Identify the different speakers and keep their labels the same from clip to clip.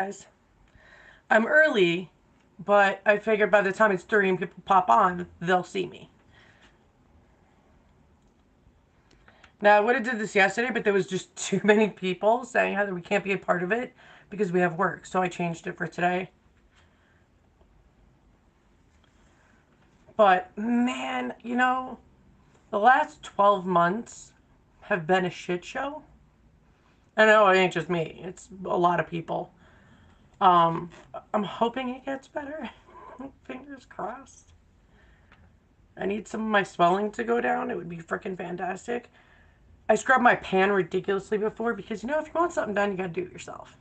Speaker 1: Guys, I'm early, but I figured by the time it's 3 and people pop on, they'll see me. Now, I would have did this yesterday, but there was just too many people saying how we can't be a part of it because we have work, so I changed it for today. But man, the last 12 months have been a shit show. I know it ain't just me, it's a lot of people. Um, I'm hoping it gets better. Fingers crossed. I need some of my swelling to go down. It would be freaking fantastic. I scrubbed my pan ridiculously before because, if you want something done, you gotta do it yourself.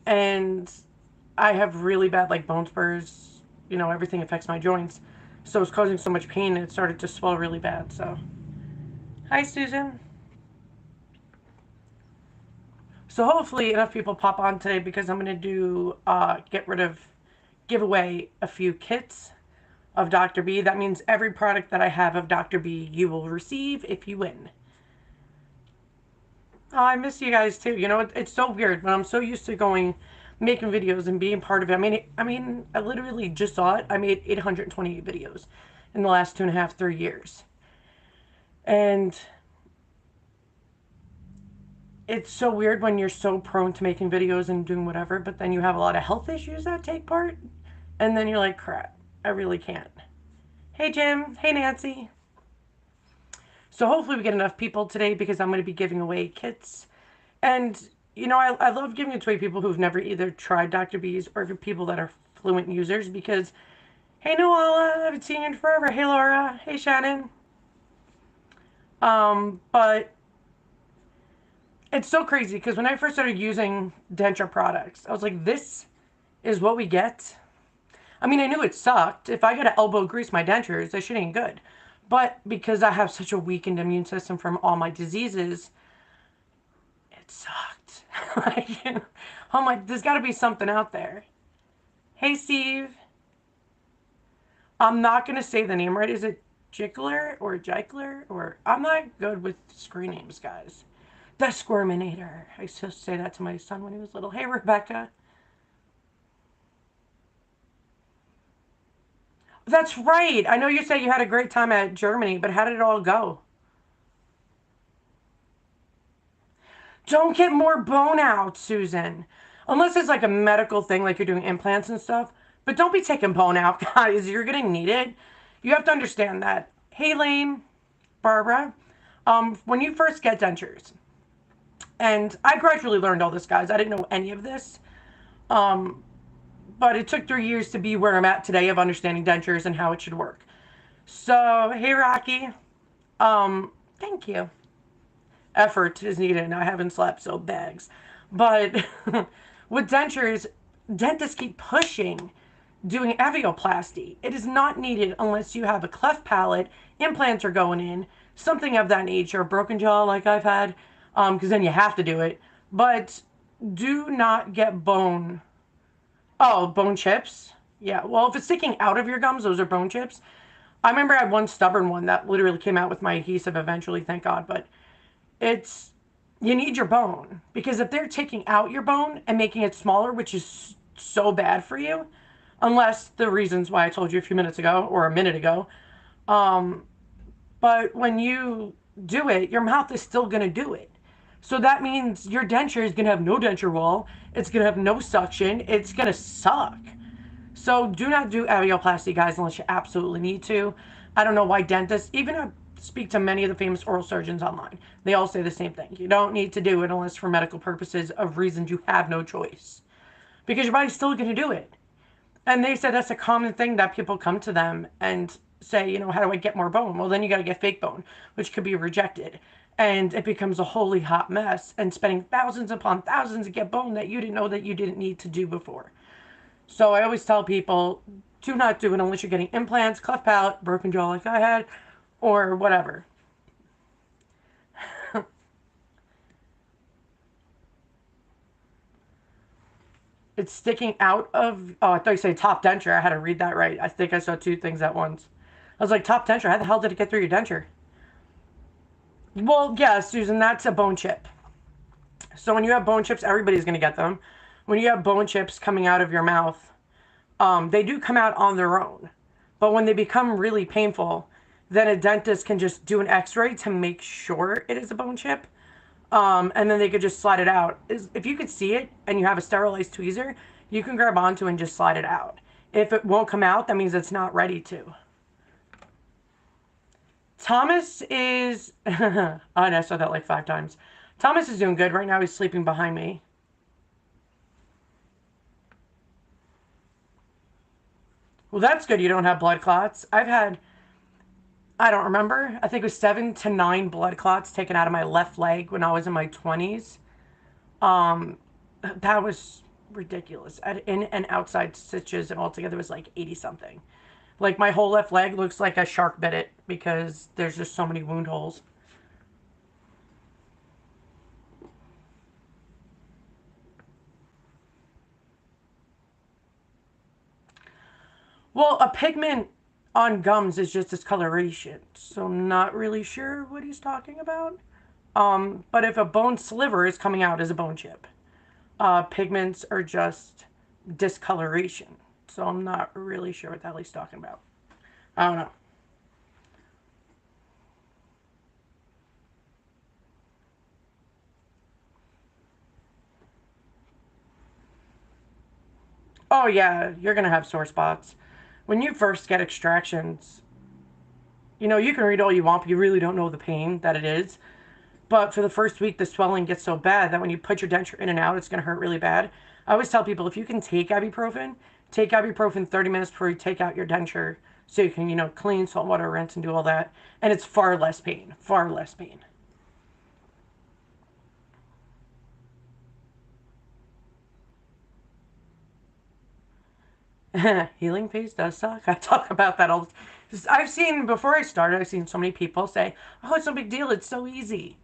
Speaker 1: And I have really bad, like, bone spurs. Everything affects my joints. So it's causing so much pain and it started to swell really bad. So, hi, Susan. So hopefully enough people pop on today because I'm going to give away a few kits of Dr. B. That means every product that I have of Dr. B you will receive if you win. Oh, I miss you guys too. It's so weird when I'm so used to making videos and being part of it. I literally just saw it. I made 828 videos in the last 2.5, 3 years. And it's so weird when you're so prone to making videos and doing whatever, but then you have a lot of health issues that take part. And then you're like, crap, I really can't. Hey, Jim. Hey, Nancy. So hopefully we get enough people today because I'm going to be giving away kits. And, I love giving it to people who've never either tried Dr. B's or people that are fluent users because, hey, Noella, I haven't seen you in forever. Hey, Laura. Hey, Shannon. But it's so crazy because when I first started using Denture products, I was like, this is what we get. I knew it sucked. If I gotta elbow grease my dentures, that shit ain't good. But because I have such a weakened immune system from all my diseases, it sucked. I'm like, there's gotta be something out there. Hey, Steve. I'm not gonna say the name right. Is it Jickler or Jikler? Or I'm not good with screen names, guys. The Squirminator. I used to say that to my son when he was little. Hey, Rebecca. That's right. I know you said you had a great time at Germany, but how did it all go? Don't get more bone out, Susan. Unless it's like a medical thing, like you're doing implants and stuff. But don't be taking bone out, guys. You're going to need it. You have to understand that. Hey, Lane, Barbara, when you first get dentures, and I gradually learned all this, guys. I didn't know any of this. Um, but it took 3 years to be where I'm at today of understanding dentures and how it should work. So, hey, Rocky. Thank you. Effort is needed, and I haven't slept, so bags. But with dentures, dentists keep pushing doing avioplasty. It is not needed unless you have a cleft palate, implants are going in, something of that nature, a broken jaw like I've had, because then you have to do it. But do not get bone. Oh, bone chips? Yeah, well, if it's sticking out of your gums, those are bone chips. I remember I had one stubborn one that literally came out with my adhesive eventually, thank God. But it's, you need your bone because if they're taking out your bone and making it smaller, which is so bad for you, unless the reasons why I told you a few minutes ago or a minute ago, um, but when you do it, your mouth is still going to do it. So that means your denture is going to have no denture wall. It's going to have no suction. It's going to suck. So do not do avioplasty, guys, unless you absolutely need to. I don't know why dentists, even I speak to many of the famous oral surgeons online. They all say the same thing. You don't need to do it unless for medical purposes of reasons you have no choice. Because your body's still going to do it. And they said that's a common thing that people come to them and say, how do I get more bone? Well, then you got to get fake bone, which could be rejected. And it becomes a holy hot mess and spending thousands upon thousands to get bone that you didn't know that you didn't need to do before. So I always tell people, do not do it unless you're getting implants, cleft palate, broken jaw like I had, or whatever. It's sticking out of, oh, I thought you said top denture. I had to read that right. I think I saw two things at once. I was like, top denture, how the hell did it get through your denture? Well, yeah, Susan, that's a bone chip. So when you have bone chips, everybody's going to get them. when you have bone chips coming out of your mouth, they do come out on their own. But when they become really painful, then a dentist can just do an x-ray to make sure it is a bone chip. And then they could just slide it out. If you could see it and you have a sterilized tweezer, you can grab onto it and just slide it out. If it won't come out, that means it's not ready to. Thomas is... oh, I saw that like 5 times. Thomas is doing good. Right now he's sleeping behind me. Well, that's good you don't have blood clots. I've had, I don't remember, I think it was 7 to 9 blood clots taken out of my left leg when I was in my 20s. That was ridiculous. I had in and outside stitches, and altogether it was like 80 something. Like my whole left leg looks like a shark bit it because there's just so many wound holes. Well, a pigment on gums is just discoloration, so I'm not really sure what he's talking about. But if a bone sliver is coming out as a bone chip, pigments are just discoloration. So I'm not really sure what the hell he's talking about. I don't know. Oh yeah, you're gonna have sore spots. When you first get extractions, you know, you can read all you want, but you really don't know the pain that it is. But for the first week, the swelling gets so bad that when you put your denture in and out, it's going to hurt really bad. I always tell people, if you can take ibuprofen 30 minutes before you take out your denture so you can, you know, clean, salt, water, rinse, and do all that. And it's far less pain, far less pain. Healing phase does suck. I talk about that all the time. I've seen, before I started, I've seen so many people say, oh, it's no big deal. It's so easy.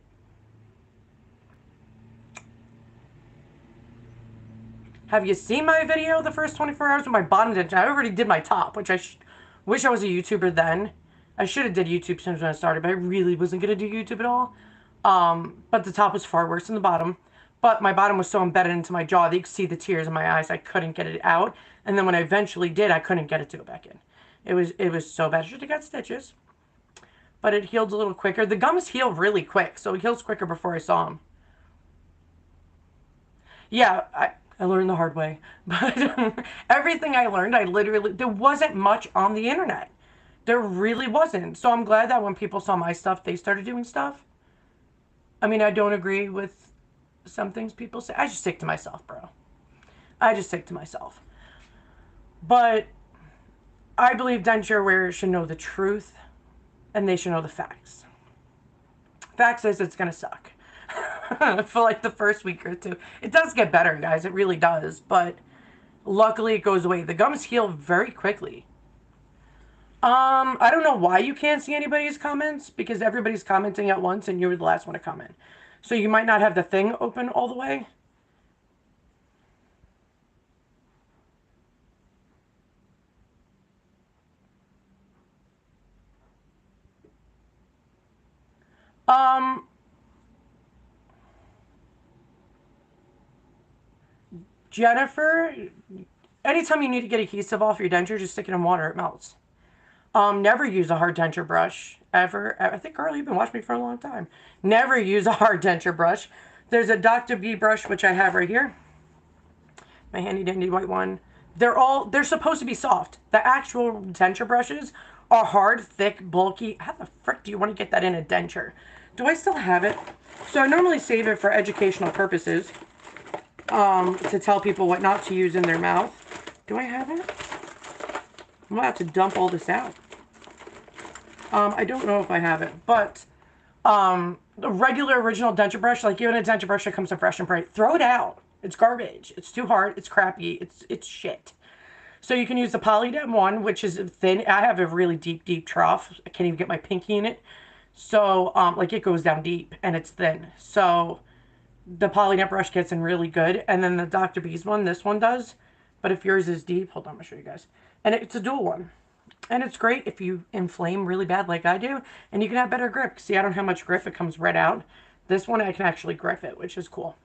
Speaker 1: Have you seen my video, the first 24 hours with my bottom denture? I already did my top, which I wish I was a YouTuber then. I should have did YouTube since when I started, but I really wasn't going to do YouTube at all. But the top was far worse than the bottom. But my bottom was so embedded into my jaw that you could see the tears in my eyes. I couldn't get it out. And then when I eventually did, I couldn't get it to go back in. It was so bad. I should have got stitches. But it healed a little quicker. The gums heal really quick, so it heals quicker before I saw them. Yeah, I learned the hard way. But everything I learned, there wasn't much on the internet. There really wasn't. So I'm glad that when people saw my stuff, they started doing stuff. I mean, I don't agree with some things people say. I just stick to myself, bro. I just stick to myself. But I believe denture wearers should know the truth and they should know the facts. Fact says it's going to suck for like the first week or two. It does get better, guys. It really does. But luckily it goes away. The gums heal very quickly. I don't know why you can't see anybody's comments because everybody's commenting at once and you were the last one to comment. So you might not have the thing open all the way. Um, Jennifer, anytime you need to get adhesive off your denture, just stick it in water. It melts. Never use a hard denture brush, ever. I think, Carl, you've been watching me for a long time. Never use a hard denture brush. There's a Dr. B brush, which I have right here. My handy dandy white one. They're supposed to be soft. The actual denture brushes are hard, thick, bulky. How the frick do you want to get that in a denture? Do I still have it? So I normally save it for educational purposes, to tell people what not to use in their mouth. Do I have it? I'm gonna have to dump all this out. I don't know if I have it, but the regular original denture brush, like even a denture brush that comes in fresh and bright, throw it out. It's garbage. It's too hard. It's crappy. It's shit. So you can use the Polydent one, which is thin. I have a really deep trough. I can't even get my pinky in it. So, like it goes down deep and it's thin. So the Polydent brush gets in really good. And then the Dr. B's one, this one does. But if yours is deep, hold on, I'm gonna show you guys. And it's a dual one. And it's great if you inflame really bad like I do. And you can have better grip. See, I don't have much grip. It comes right out. This one, I can actually grip it, which is cool.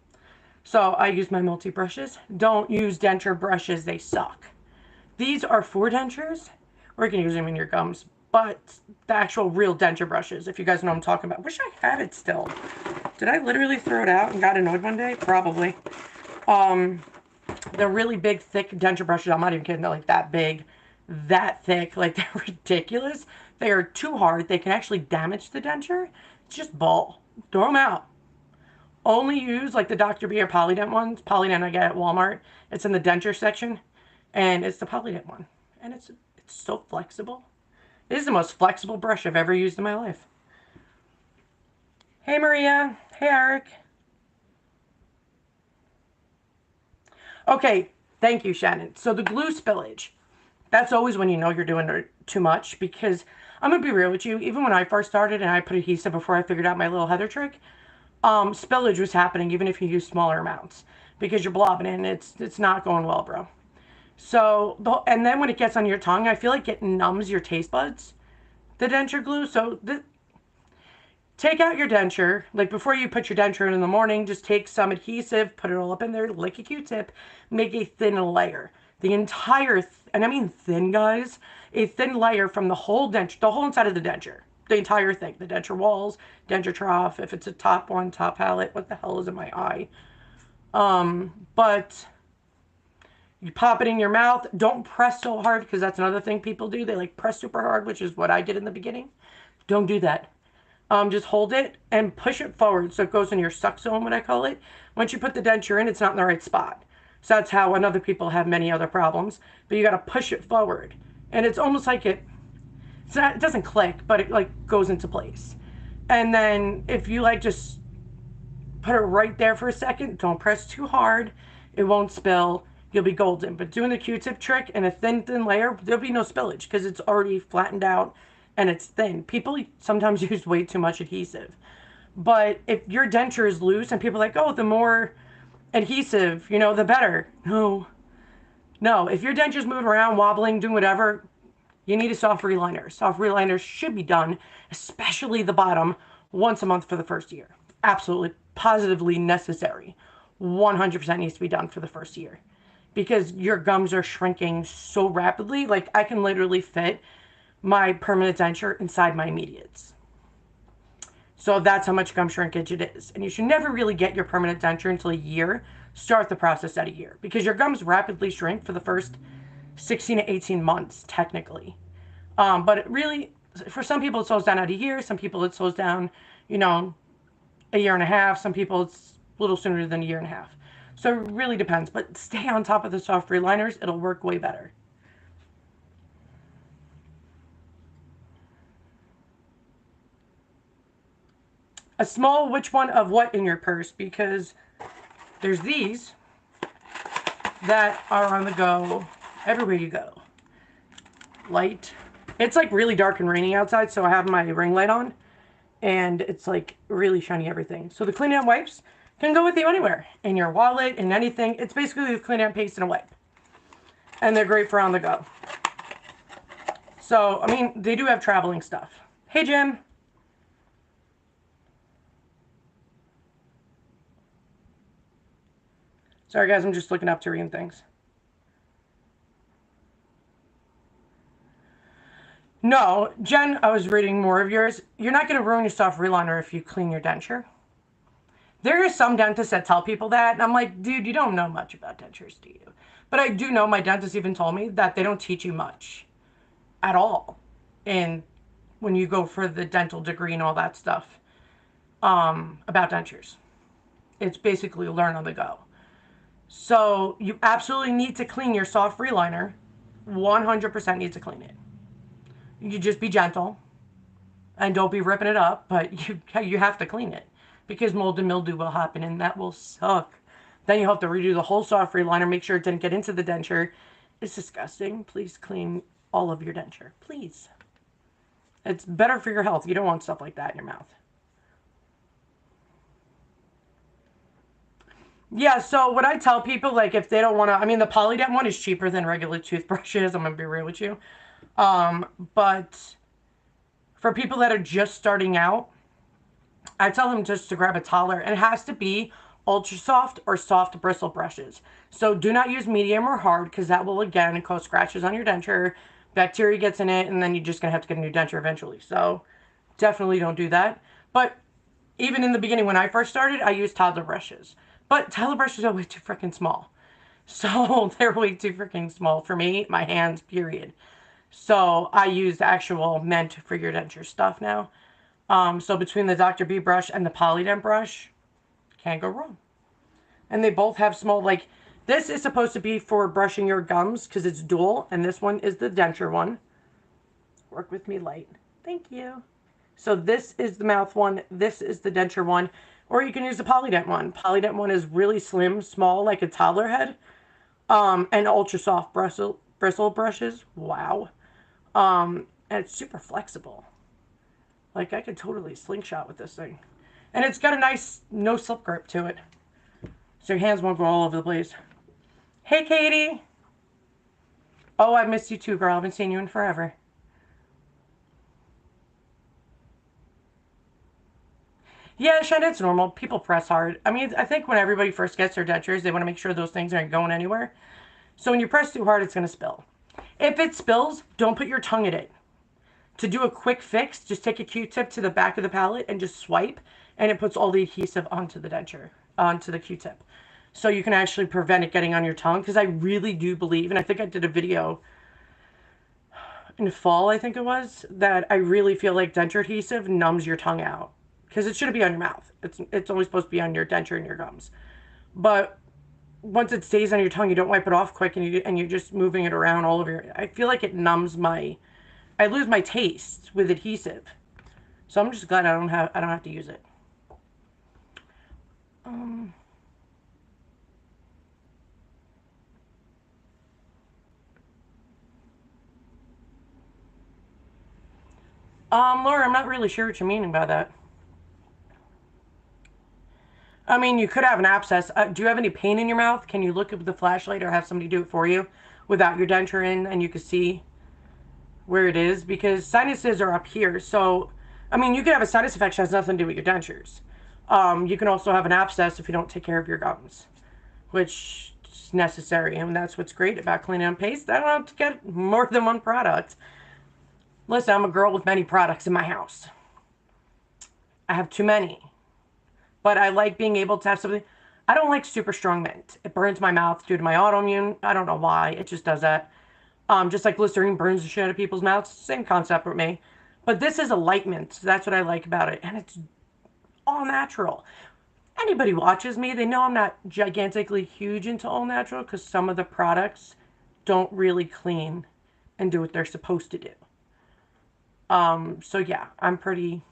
Speaker 1: So I use my multi brushes. Don't use denture brushes, they suck. These are for dentures, or you can use them in your gums, but the actual real denture brushes, if you guys know what I'm talking about. Wish I had it still. Did I literally throw it out and got annoyed one day? Probably. The really big, thick denture brushes, I'm not even kidding, they're like that big, that thick, like they're ridiculous. They are too hard. They can actually damage the denture. It's just bull. Throw them out. Only use like the Dr. B or Polydent ones. Polydent I get at Walmart. It's in the denture section, and it's the Polydent one, and it's so flexible. It is the most flexible brush I've ever used in my life. Hey Maria. Hey Eric. Okay, thank you, Shannon. So the glue spillage, that's always when you know you're doing too much, because I'm gonna be real with you. Even when I first started and I put adhesive before I figured out my little Heather trick, spillage was happening even if you use smaller amounts, because you're blobbing and it's not going well, bro. So, and then when it gets on your tongue, I feel like it numbs your taste buds, the denture glue. So take out your denture, like before you put your denture in the morning, just take some adhesive, put it all up in there, lick a Q-tip, make a thin layer. The entire, and I mean thin, guys, a thin layer from the whole denture, the whole inside of the denture. The entire thing, the denture walls, denture trough, if it's a top one, top palette, what the hell is in my eye? But you pop it in your mouth. Don't press so hard, because that's another thing people do. They like press super hard, which is what I did in the beginning. Don't do that. Just hold it and push it forward so it goes in your suck zone, what I call it. Once you put the denture in, it's not in the right spot. So that's how when other people have many other problems. But you got to push it forward. And it's almost like it doesn't click, but it like goes into place. And then if you like just put it right there for a second, don't press too hard. It won't spill. You'll be golden. But doing the Q-tip trick and a thin layer, there'll be no spillage because it's already flattened out and it's thin. People sometimes use way too much adhesive. But if your denture is loose and people are like, oh, the more adhesive, the better. No. No, if your denture's moving around, wobbling, doing whatever, you need a soft reliner. Soft reliners should be done, especially the bottom, once a month for the first year. Absolutely, positively necessary. 100% needs to be done for the first year. Because your gums are shrinking so rapidly. Like, I can literally fit my permanent denture inside my immediates. So that's how much gum shrinkage it is. And you should never really get your permanent denture until a year. Start the process at a year. Because your gums rapidly shrink for the first 16 to 18 months, technically. But it really, for some people, it slows down at a year. Some people, it slows down, a year and a half. Some people, it's a little sooner than a year and a half. So it really depends. But stay on top of the soft reliners. It'll work way better. A small which one of what in your purse? Because there's these that are on the go everywhere you go. Light. It's like really dark and rainy outside, so I have my ring light on. And it's like really shiny everything. So the Clean Out wipes can go with you anywhere. In your wallet, in anything. It's basically the Clean Out paste and a wipe. And they're great for on the go. So, I mean, they do have traveling stuff. Hey, Jim. Sorry, guys, I'm just looking up to read things. No, Jen, I was reading more of yours. You're not going to ruin your soft reliner if you clean your denture. There are some dentists that tell people that, and I'm like, dude, you don't know much about dentures, do you? But I do know my dentist even told me that they don't teach you much at all. And when you go for the dental degree and all that stuff about dentures, it's basically learn on the go. So you absolutely need to clean your soft reliner. 100% need to clean it. You just be gentle and don't be ripping it up, but you have to clean it because mold and mildew will happen and that will suck. Then you have to redo the whole soft reliner, make sure it didn't get into the denture. It's disgusting. Please clean all of your denture, please. It's better for your health. You don't want stuff like that in your mouth. Yeah, so what I tell people, like, if they don't want to, I mean, the Polydent one is cheaper than regular toothbrushes. I'm going to be real with you. But for people that are just starting out, I tell them just to grab a toddler. And it has to be ultra soft or soft bristle brushes. So do not use medium or hard, because that will again cause scratches on your denture. Bacteria gets in it, and then you're just gonna have to get a new denture eventually. So definitely don't do that. But even in the beginning when I first started, I used toddler brushes. But toddler brushes are way too freaking small. So they're way too freaking small for me, my hands, period. So I use the actual meant for your denture stuff now. So between the Dr. B brush and the Polydent brush, can't go wrong. And they both have small, like, this is supposed to be for brushing your gums because it's dual, and this one is the denture one. Work with me light. Thank you. So this is the mouth one, this is the denture one, or you can use the Polydent one. Polydent one is really slim, small, like a toddler head, and ultra soft bristle brushes. Wow. And it's super flexible. Like, I could totally slingshot with this thing. And it's got a nice no slip grip to it, so your hands won't go all over the place. Hey, Katie. Oh, I missed you too, girl. I haven't seen you in forever. Yeah, Shen, it's normal. People press hard. I mean, I think when everybody first gets their dentures, they want to make sure those things aren't going anywhere. So when you press too hard, it's going to spill. If it spills, don't put your tongue in it. To do a quick fix, just take a Q-tip to the back of the palate and just swipe, and it puts all the adhesive onto the denture, onto the Q-tip. So you can actually prevent it getting on your tongue, because I really do believe, and I think I did a video in the fall, I think it was, that I really feel like denture adhesive numbs your tongue out. Because it shouldn't be on your mouth. It's only supposed to be on your denture and your gums. But once it stays on your tongue, you don't wipe it off quick, and you're just moving it around all over your... I feel like it numbs my... I lose my taste with adhesive. So I'm just glad I don't have to use it. Laura, I'm not really sure what you're meaning by that. I mean, you could have an abscess. Do you have any pain in your mouth? Can you look at the flashlight or have somebody do it for you without your denture in, and you can see where it is? Because sinuses are up here. So, I mean, you could have a sinus infection that has nothing to do with your dentures. You can also have an abscess if you don't take care of your gums, which is necessary. And that's what's great about Clean and Paste. I don't have to get more than one product. Listen, I'm a girl with many products in my house. I have too many. But I like being able to have something. I don't like super strong mint. It burns my mouth due to my autoimmune. I don't know why. It just does that. Just like Listerine burns the shit out of people's mouths. Same concept with me. But this is a light mint. So that's what I like about it. And it's all natural. Anybody watches me, they know I'm not gigantically huge into all natural, because some of the products don't really clean and do what they're supposed to do. So yeah, I'm pretty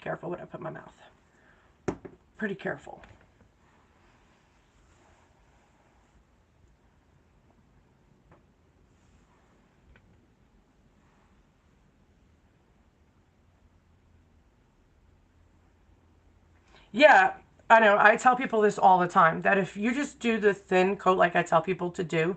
Speaker 1: careful what I put in my mouth. Pretty careful. Yeah, I know. I tell people this all the time, that if you just do the thin coat like I tell people to do,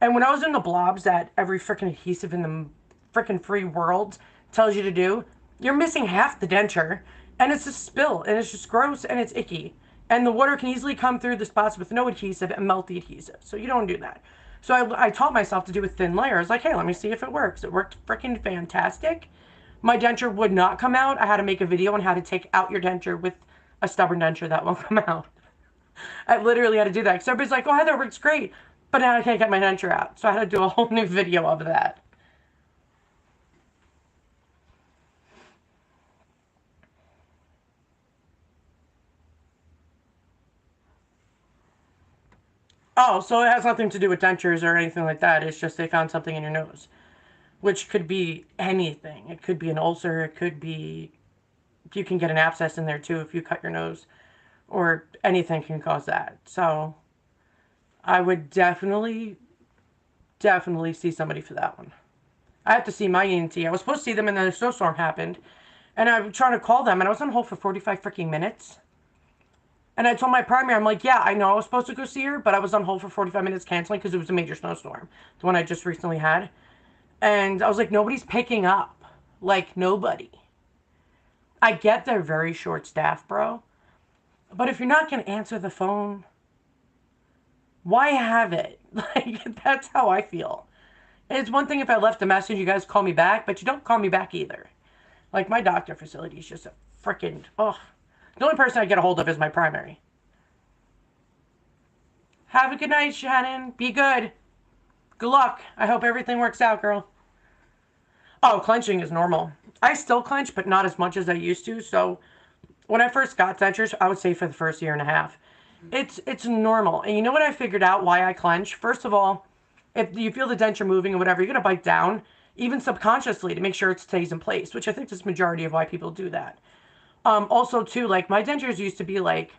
Speaker 1: and when I was in the blobs that every freaking adhesive in the freaking free world tells you to do, you're missing half the denture, and it's a spill, and it's just gross, and it's icky. And the water can easily come through the spots with no adhesive and melt the adhesive. So you don't do that. So I taught myself to do a thin layer. I was like, hey, let me see if it works. It worked freaking fantastic. My denture would not come out. I had to make a video on how to take out your denture with a stubborn denture that won't come out. I literally had to do that. Because everybody's like, oh, Heather, works great. But now I can't get my denture out. So I had to do a whole new video of that. Oh, so it has nothing to do with dentures or anything like that. It's just they found something in your nose, which could be anything. It could be an ulcer. It could be, you can get an abscess in there too if you cut your nose, or anything can cause that. So I would definitely see somebody for that one. I have to see my ENT. I was supposed to see them, and then a snowstorm happened, and I was trying to call them, and I was on hold for 45 freaking minutes. And I told my primary, I'm like, yeah, I know I was supposed to go see her, but I was on hold for 45 minutes canceling because it was a major snowstorm, the one I just recently had. And I was like, nobody's picking up. Like, nobody. I get they're very short staffed, bro. But if you're not going to answer the phone, why have it? Like, that's how I feel. And it's one thing if I left a message, you guys call me back, but you don't call me back either. Like, my doctor facility is just a freaking, oh. The only person I get a hold of is my primary. Have a good night, Shannon. Be good. Good luck. I hope everything works out, girl. Oh, clenching is normal. I still clench, but not as much as I used to. So when I first got dentures, I would say for the first year and a half, it's normal. And you know what I figured out why I clench? First of all, if you feel the denture moving or whatever, you're gonna bite down, even subconsciously, to make sure it stays in place, which I think is the majority of why people do that. Also, too, like my dentures used to be like,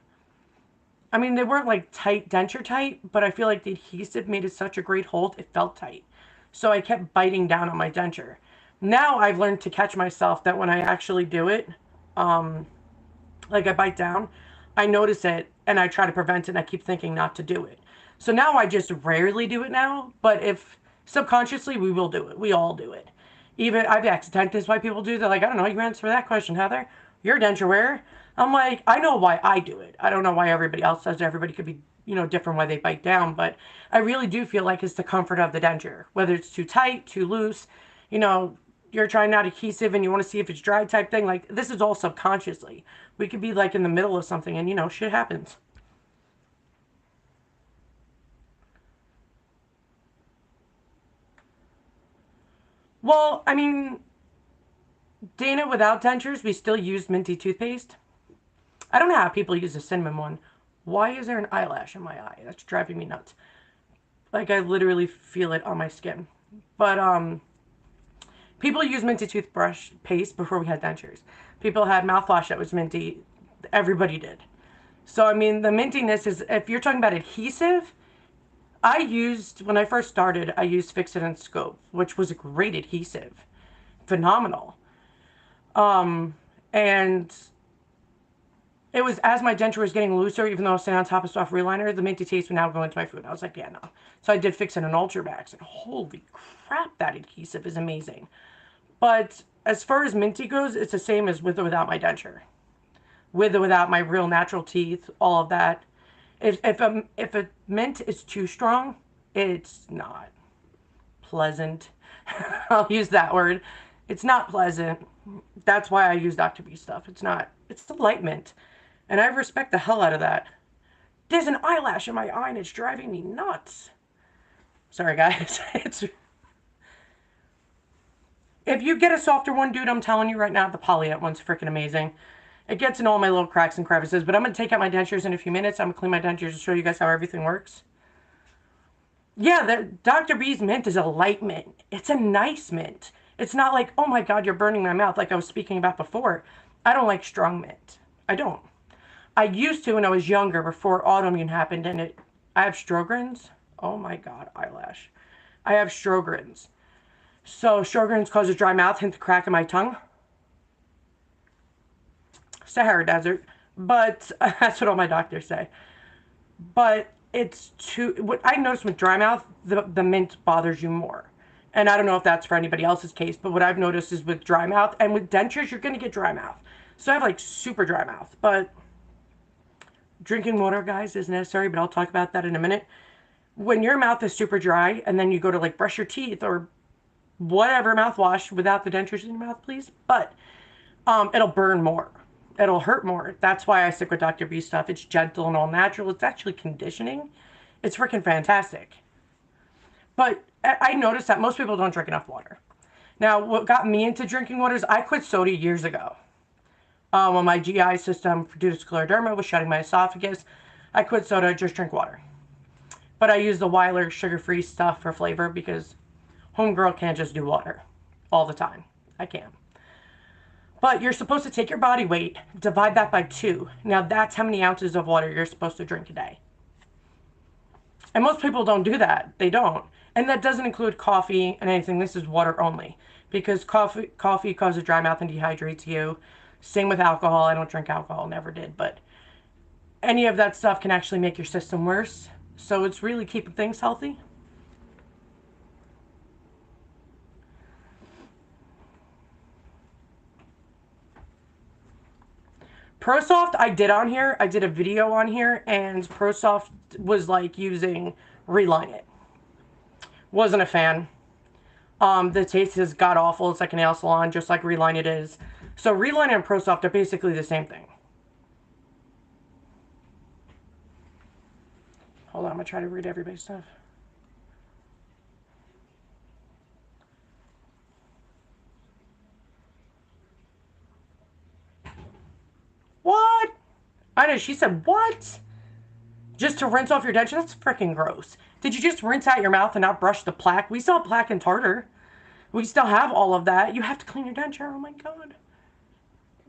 Speaker 1: I mean, they weren't like tight denture tight, but I feel like the adhesive made it such a great hold, it felt tight. So I kept biting down on my denture. Now I've learned to catch myself that when I actually do it, like I bite down, I notice it and I try to prevent it and I keep thinking not to do it. So now I just rarely do it now, but if subconsciously we will do it. We all do it. Even I've asked dentists why people do that. Like, I don't know, you answer that question, Heather. You're a denture wearer. I'm like, I know why I do it. I don't know why everybody else does it. Everybody could be, different why they bite down, but I really do feel like it's the comfort of the denture. Whether it's too tight, too loose, you know, you're trying out adhesive and you want to see if it's dry type thing. Like, this is all subconsciously. We could be like in the middle of something and shit happens. Well, I mean, Dana, without dentures, we still use minty toothpaste. I don't know how people use the cinnamon one. Why is there an eyelash in my eye? That's driving me nuts. Like, I literally feel it on my skin. But people use minty toothbrush paste before we had dentures. People had mouthwash that was minty. Everybody did. So I mean, the mintiness is, if you're talking about adhesive, when I first started, I used Fix It and Scope, which was a great adhesive. Phenomenal. And it was, as my denture was getting looser, even though I was sitting on top of soft reliner, the minty taste would now go into my food. I was like, yeah, no. So I did Fix It and Ultramax, and holy crap, that adhesive is amazing. But as far as minty goes, it's the same as with or without my denture. With or without my real natural teeth, all of that. If a mint is too strong, it's not pleasant. I'll use that word. It's not pleasant. That's why I use Dr. B stuff. It's not. It's the light mint, and I respect the hell out of that. There's an eyelash in my eye, and it's driving me nuts. Sorry, guys. It's If you get a softer one, dude, I'm telling you right now, the polyette one's freaking amazing. It gets in all my little cracks and crevices, but I'm going to take out my dentures in a few minutes. I'm going to clean my dentures and show you guys how everything works. Yeah, the Dr. B's mint is a light mint. It's a nice mint. It's not like, oh my God, you're burning my mouth like I was speaking about before. I don't like strong mint. I don't. I used to when I was younger before autoimmune happened and I have Sjogren's. Oh my God, eyelash. I have Sjogren's. So Sjogren's causes dry mouth, hence the crack in my tongue. Sahara Desert. But that's what all my doctors say. But it's too, what I noticed with dry mouth, the mint bothers you more. And I don't know if that's for anybody else's case, but what I've noticed is with dry mouth and with dentures, you're going to get dry mouth. So I have like super dry mouth, but drinking water, guys, is necessary, but I'll talk about that in a minute. When your mouth is super dry and then you go to like brush your teeth or whatever mouthwash without the dentures in your mouth, please, but it'll burn more. It'll hurt more. That's why I stick with Dr. B stuff. It's gentle and all natural. It's actually conditioning. It's freaking fantastic. But I noticed that most people don't drink enough water. Now, what got me into drinking water is I quit soda years ago. When my GI system, due to scleroderma, was shutting my esophagus, I quit soda, just drink water. But I use the Weiler sugar-free stuff for flavor because homegirl can't just do water all the time. I can. But you're supposed to take your body weight, divide that by 2. Now that's how many ounces of water you're supposed to drink a day. And most people don't do that. They don't. And that doesn't include coffee and anything. This is water only. Because coffee causes dry mouth and dehydrates you. Same with alcohol. I don't drink alcohol, never did. But any of that stuff can actually make your system worse. So it's really keeping things healthy. ProSoft I did on here. I did a video on here, and ProSoft was like using Reline It. Wasn't a fan. The taste is god awful. It's like a nail salon, just like Reline It is. So Reline It and ProSoft are basically the same thing. Hold on, I'm gonna try to read everybody's stuff. What? I know, she said, what? Just to rinse off your denture? That's freaking gross. Did you just rinse out your mouth and not brush the plaque? We still have plaque and tartar. We still have all of that. You have to clean your denture. Oh my god.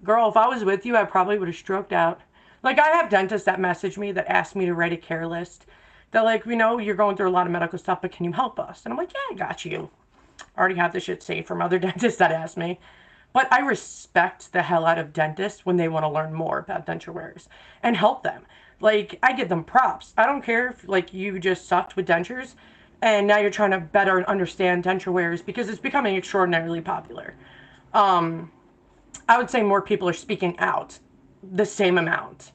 Speaker 1: Girl, if I was with you, I probably would have stroked out. Like, I have dentists that message me that ask me to write a care list. They're like, we know you're going through a lot of medical stuff, but can you help us? And I'm like, yeah, I got you. I already have this shit saved from other dentists that ask me. But I respect the hell out of dentists when they want to learn more about denture wearers and help them. Like, I give them props. I don't care if, like, you just sucked with dentures and now you're trying to better understand denture wearers because it's becoming extraordinarily popular. I would say more people are speaking out the same amount,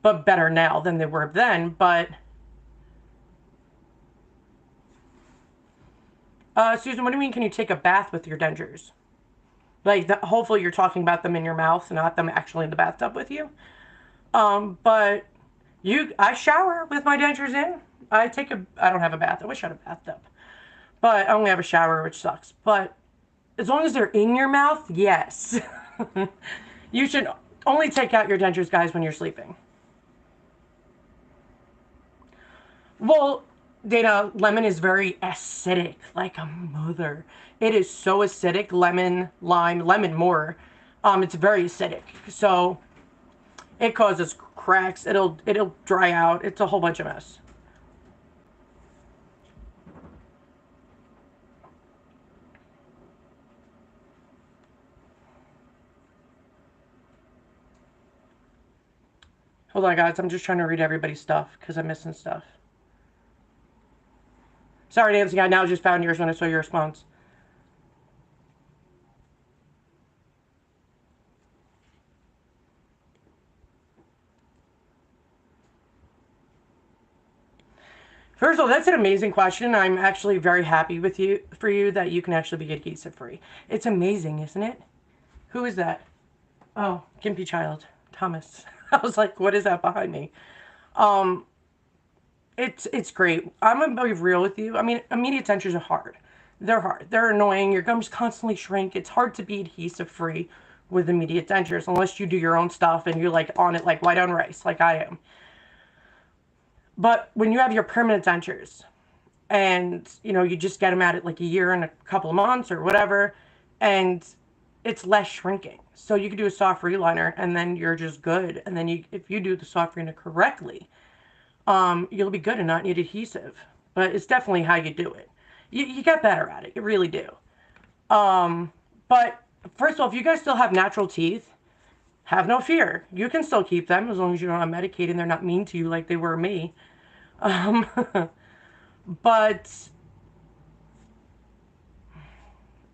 Speaker 1: but better now than they were then. But Susan, what do you mean, can you take a bath with your dentures? Like, hopefully you're talking about them in your mouth, not them actually in the bathtub with you. But I shower with my dentures in. I don't have a bath. I wish I had a bathtub. But I only have a shower, which sucks. But as long as they're in your mouth, yes. You should only take out your dentures, guys, when you're sleeping. Well, Dana, lemon is very acidic, like a mother. It is so acidic. Lemon, lime, lemon more. It's very acidic. So it causes cracks. It'll dry out. It's a whole bunch of mess. Hold on, guys. I'm just trying to read everybody's stuff because I'm missing stuff. Sorry, Nancy. I now just found yours when I saw your response. First of all, that's an amazing question. I'm actually very happy for you that you can actually be adhesive free. It's amazing, isn't it? Who is that? Oh, Gimpy Child, Thomas. I was like, what is that behind me? It's great. I'm gonna be real with you. I mean, immediate dentures are hard. They're hard. They're annoying. Your gums constantly shrink. It's hard to be adhesive free with immediate dentures unless you do your own stuff and you're like on it like white on rice, like I am. But when you have your permanent dentures and, you know, you just get them at it like a year and a couple of months or whatever, and it's less shrinking. So you could do a soft reliner and then you're just good. And then if you do the soft reliner correctly, you'll be good and not need adhesive. But it's definitely how you do it. You get better at it. You really do. But first of all, if you guys still have natural teeth, have no fear. You can still keep them as long as you're not medicated and they're not mean to you like they were me. But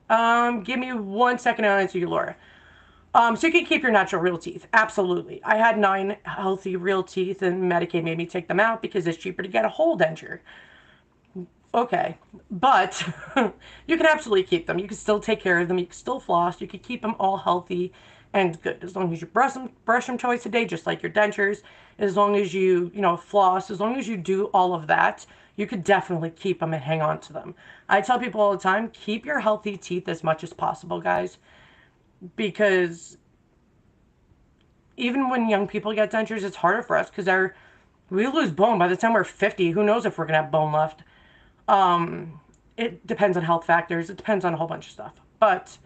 Speaker 1: give me 1 second and I'll answer you, Laura. So you can keep your natural real teeth. Absolutely. I had 9 healthy real teeth and Medicaid made me take them out because it's cheaper to get a whole denture. Okay. But you can absolutely keep them. You can still take care of them. You can still floss. You can keep them all healthy and good. As long as you brush them twice a day, just like your dentures. As long as you floss. As long as you do all of that, you could definitely keep them and hang on to them. I tell people all the time, keep your healthy teeth as much as possible, guys. Because even when young people get dentures, it's harder for us because we lose bone by the time we're 50. Who knows if we're gonna have bone left? It depends on health factors. It depends on a whole bunch of stuff. But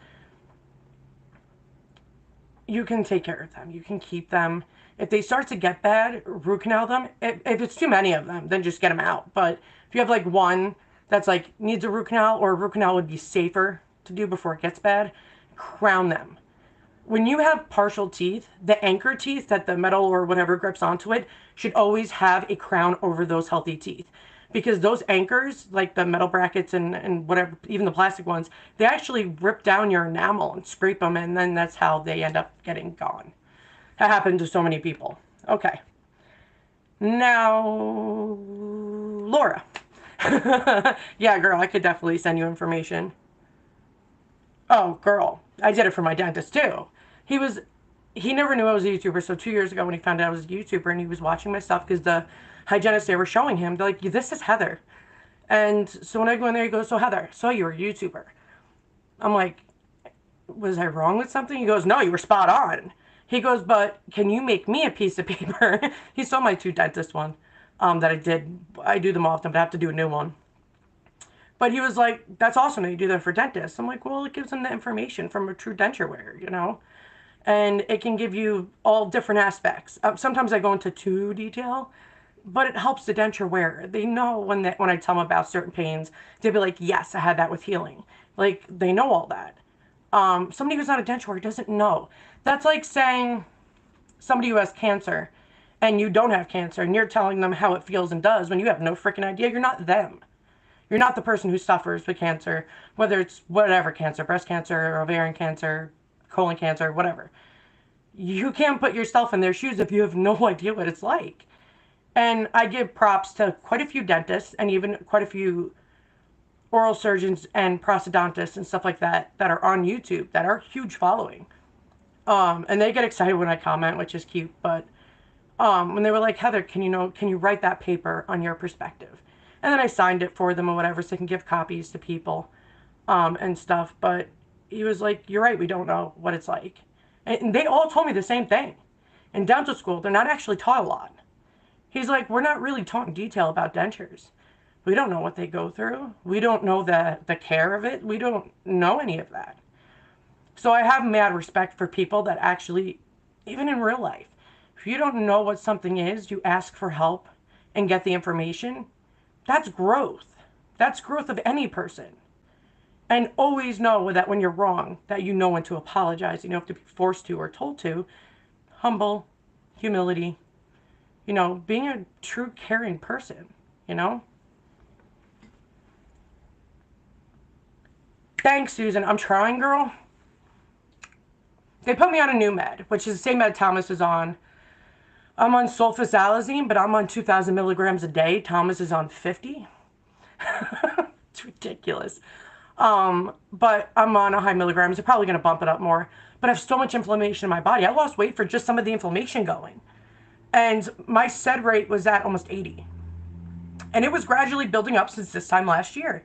Speaker 1: you can take care of them. You can keep them. If they start to get bad, root canal them. If it's too many of them, then just get them out. But if you have like one that's like needs a root canal, or a root canal would be safer to do before it gets bad, crown them. When you have partial teeth, the anchor teeth that the metal or whatever grips onto it should always have a crown over those healthy teeth. Because those anchors, like the metal brackets and whatever, even the plastic ones, they actually rip down your enamel and scrape them, and then that's how they end up getting gone. That happened to so many people. Okay. Now, Laura. Yeah, girl, I could definitely send you information. Oh, girl, I did it for my dentist too. He was, he never knew I was a YouTuber. So 2 years ago, when he found out I was a YouTuber and he was watching my stuff, because the hygienists they were showing him, they're like, "This is Heather." And so when I go in there, he goes, "So Heather, so you were a YouTuber?" I'm like, "Was I wrong with something?" He goes, "No, you were spot on." He goes, "But can you make me a piece of paper?" He saw my two dentist one, that I did. I do them often, but I have to do a new one. But he was like, "That's awesome that you do that for dentists." I'm like, "Well, it gives them the information from a true denture wearer, you know? And it can give you all different aspects. Sometimes I go into too detail, but it helps the denture wearer. They know when I tell them about certain pains, they'll be like, "Yes, I had that with healing." Like, they know all that. Somebody who's not a denture wearer doesn't know. That's like saying somebody who has cancer and you don't have cancer and you're telling them how it feels and does when you have no freaking idea. You're not them. You're not the person who suffers with cancer, whether it's whatever cancer, breast cancer, ovarian cancer, colon cancer, whatever. You can't put yourself in their shoes if you have no idea what it's like. And I give props to quite a few dentists and even quite a few oral surgeons and prosthodontists and stuff like that that are on YouTube that are huge following. And they get excited when I comment, which is cute. But when they were like, "Heather, can you write that paper on your perspective?" And then I signed it for them or whatever, so they can give copies to people, and stuff. But he was like, "You're right, we don't know what it's like." And they all told me the same thing. In dental school, they're not actually taught a lot. He's like, "We're not really taught in detail about dentures. We don't know what they go through. We don't know the care of it. We don't know any of that." So I have mad respect for people that actually, even in real life, if you don't know what something is, you ask for help and get the information. That's growth. That's growth of any person. And always know that when you're wrong, that you know when to apologize. You don't have to be forced to or told to. Humble, humility, being a true caring person, you know? Thanks, Susan. I'm trying, girl. They put me on a new med, which is the same med Thomas is on. I'm on sulfasalazine, but I'm on 2,000 milligrams a day. Thomas is on 50. It's ridiculous. But I'm on a high milligrams. They're probably going to bump it up more. But I have so much inflammation in my body. I lost weight for just some of the inflammation going. And my SED rate was at almost 80. And it was gradually building up since this time last year.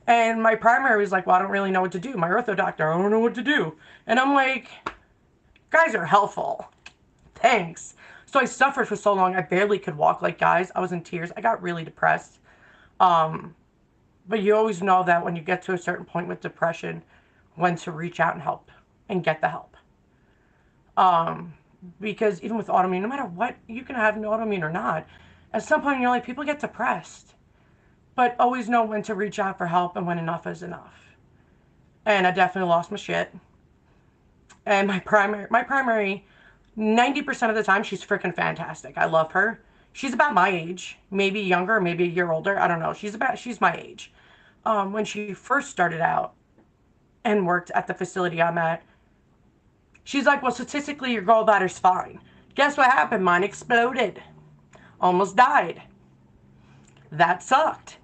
Speaker 1: And my primary was like, "Well, I don't really know what to do." My ortho doctor, "I don't know what to do." And I'm like, "Guys are helpful. Thanks." So I suffered for so long. I barely could walk. Like, guys, I was in tears. I got really depressed. But you always know that when you get to a certain point with depression, when to reach out and help and get the help. Because even with autoimmune, no matter what, you can have an autoimmune or not, at some point in your life, people get depressed. But always know when to reach out for help and when enough is enough. And I definitely lost my shit. And my primary, 90% of the time, she's freaking fantastic. I love her. She's about my age, maybe younger, maybe a year older. I don't know. She's my age. When she first started out and worked at the facility I'm at, she's like, "Well, statistically, your gallbladder's fine." Guess what happened? Mine exploded. Almost died. That sucked.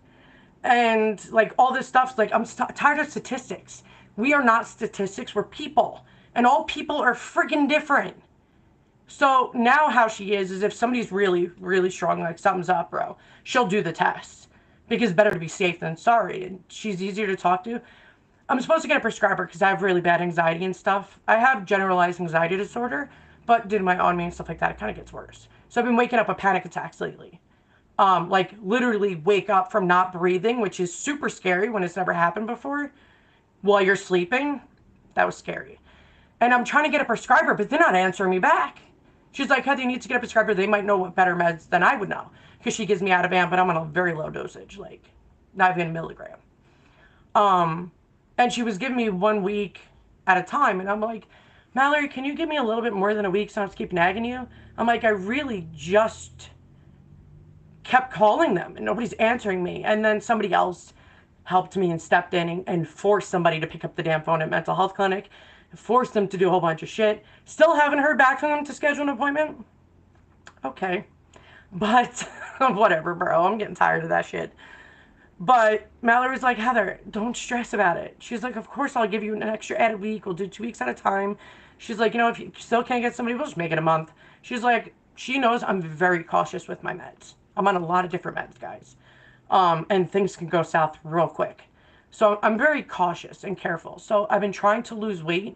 Speaker 1: And like all this stuff's like, I'm tired of statistics. We are not statistics. We're people. And all people are friggin' different. So now how she is if somebody's really, really strong, like something's up, bro, she'll do the test. Because better to be safe than sorry. And she's easier to talk to. I'm supposed to get a prescriber because I have really bad anxiety and stuff. I have generalized anxiety disorder, but due to my autoimmune and stuff like that, it kind of gets worse. So I've been waking up with panic attacks lately. Like literally wake up from not breathing, which is super scary when it's never happened before, while you're sleeping. That was scary. And I'm trying to get a prescriber, but they're not answering me back. She's like, "Heather, you need to get a prescriber. They might know what better meds than I would know." Because she gives me Ativan, but I'm on a very low dosage, like not even a milligram. And she was giving me 1 week at a time. And I'm like, "Mallory, can you give me a little bit more than a week so I don't have to keep nagging you?" I'm like, I really just kept calling them and nobody's answering me. And then somebody else helped me and stepped in and forced somebody to pick up the damn phone at mental health clinic. Forced them to do a whole bunch of shit. Still haven't heard back from them to schedule an appointment. Okay. But whatever, bro. I'm getting tired of that shit. But Mallory was like, Heather, don't stress about it. She's like, of course I'll give you an extra added week. We'll do 2 weeks at a time. She's like, you know, if you still can't get somebody, we'll just make it a month. She's like, she knows I'm very cautious with my meds. I'm on a lot of different meds, guys. And things can go south real quick. So I'm very cautious and careful. So I've been trying to lose weight,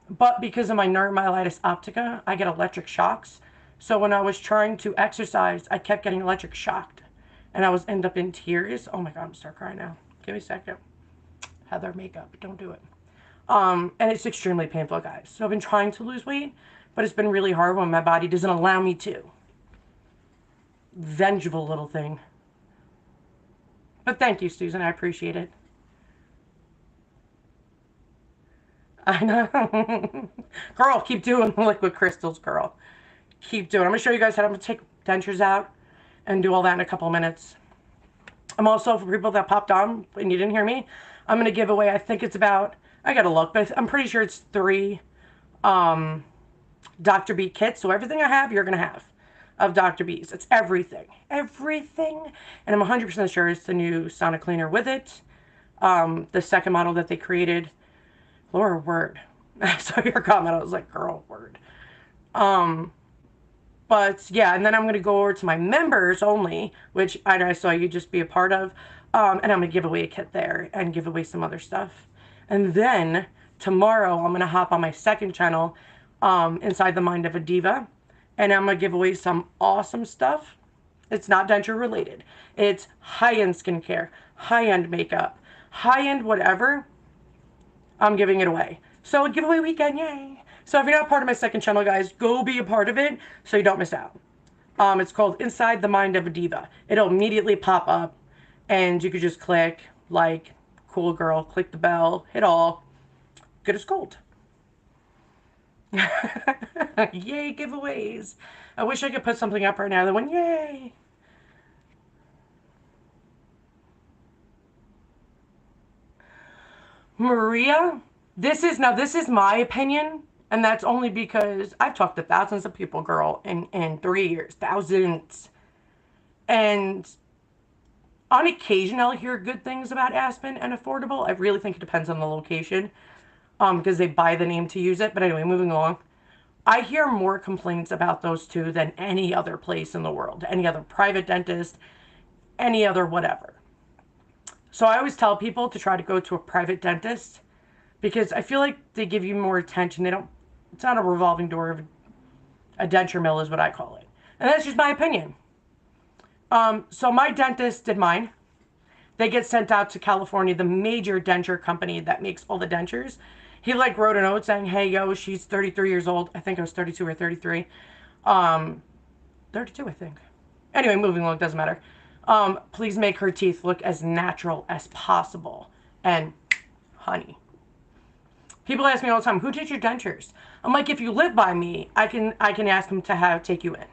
Speaker 1: but because of my neuromyelitis optica, I get electric shocks. So when I was trying to exercise, I kept getting electric shocked. And I was end up in tears. Oh my God, I'm gonna start crying now. Give me a second. Heather, makeup, don't do it. And it's extremely painful, guys. So I've been trying to lose weight, but it's been really hard when my body doesn't allow me to. Vengeful little thing. But thank you, Susan, I appreciate it. I know. Girl, keep doing liquid crystals, girl. Keep doing. I'm gonna show you guys how I'm gonna take dentures out and do all that in a couple minutes. I'm also, for people that popped on and you didn't hear me, I'm going to give away, I think it's about, I got to look, but I'm pretty sure it's 3 Dr. B kits. So everything I have, you're going to have of Dr. B's. It's everything. Everything. And I'm 100% sure it's the new Sonic cleaner with it. The second model that they created. Laura, word. I saw your comment. I was like, girl, word. But yeah, and then I'm going to go over to my members only, which I saw you just be a part of. And I'm going to give away a kit there and give away some other stuff. And then tomorrow I'm going to hop on my second channel, Inside the Mind of a Diva. And I'm going to give away some awesome stuff. It's not denture related. It's high-end skincare, high-end makeup, high-end whatever. I'm giving it away. So giveaway weekend, yay. So if you're not part of my second channel, guys, go be a part of it so you don't miss out. It's called Inside the Mind of a Diva. It'll immediately pop up and you could just click, like, cool girl, click the bell, hit all, good as gold. Yay, giveaways. I wish I could put something up right now that went, yay. Maria, this is my opinion. And that's only because I've talked to thousands of people, girl, in 3 years. Thousands. And on occasion, I'll hear good things about Aspen and Affordable. I really think it depends on the location. Because they buy the name to use it. But anyway, moving along. I hear more complaints about those two than any other place in the world. Any other private dentist. Any other whatever. So I always tell people to try to go to a private dentist. Because I feel like they give you more attention. It's not a revolving door of a denture mill is what I call it. And that's just my opinion. So my dentist did mine. They get sent out to California, the major denture company that makes all the dentures. He like wrote a note saying, hey, yo, she's 33 years old. I think I was 32 or 33. 32, I think. Anyway, moving along, doesn't matter. Please make her teeth look as natural as possible. And honey. People ask me all the time, who did your dentures? I'm like, if you live by me, I can ask him to take you in.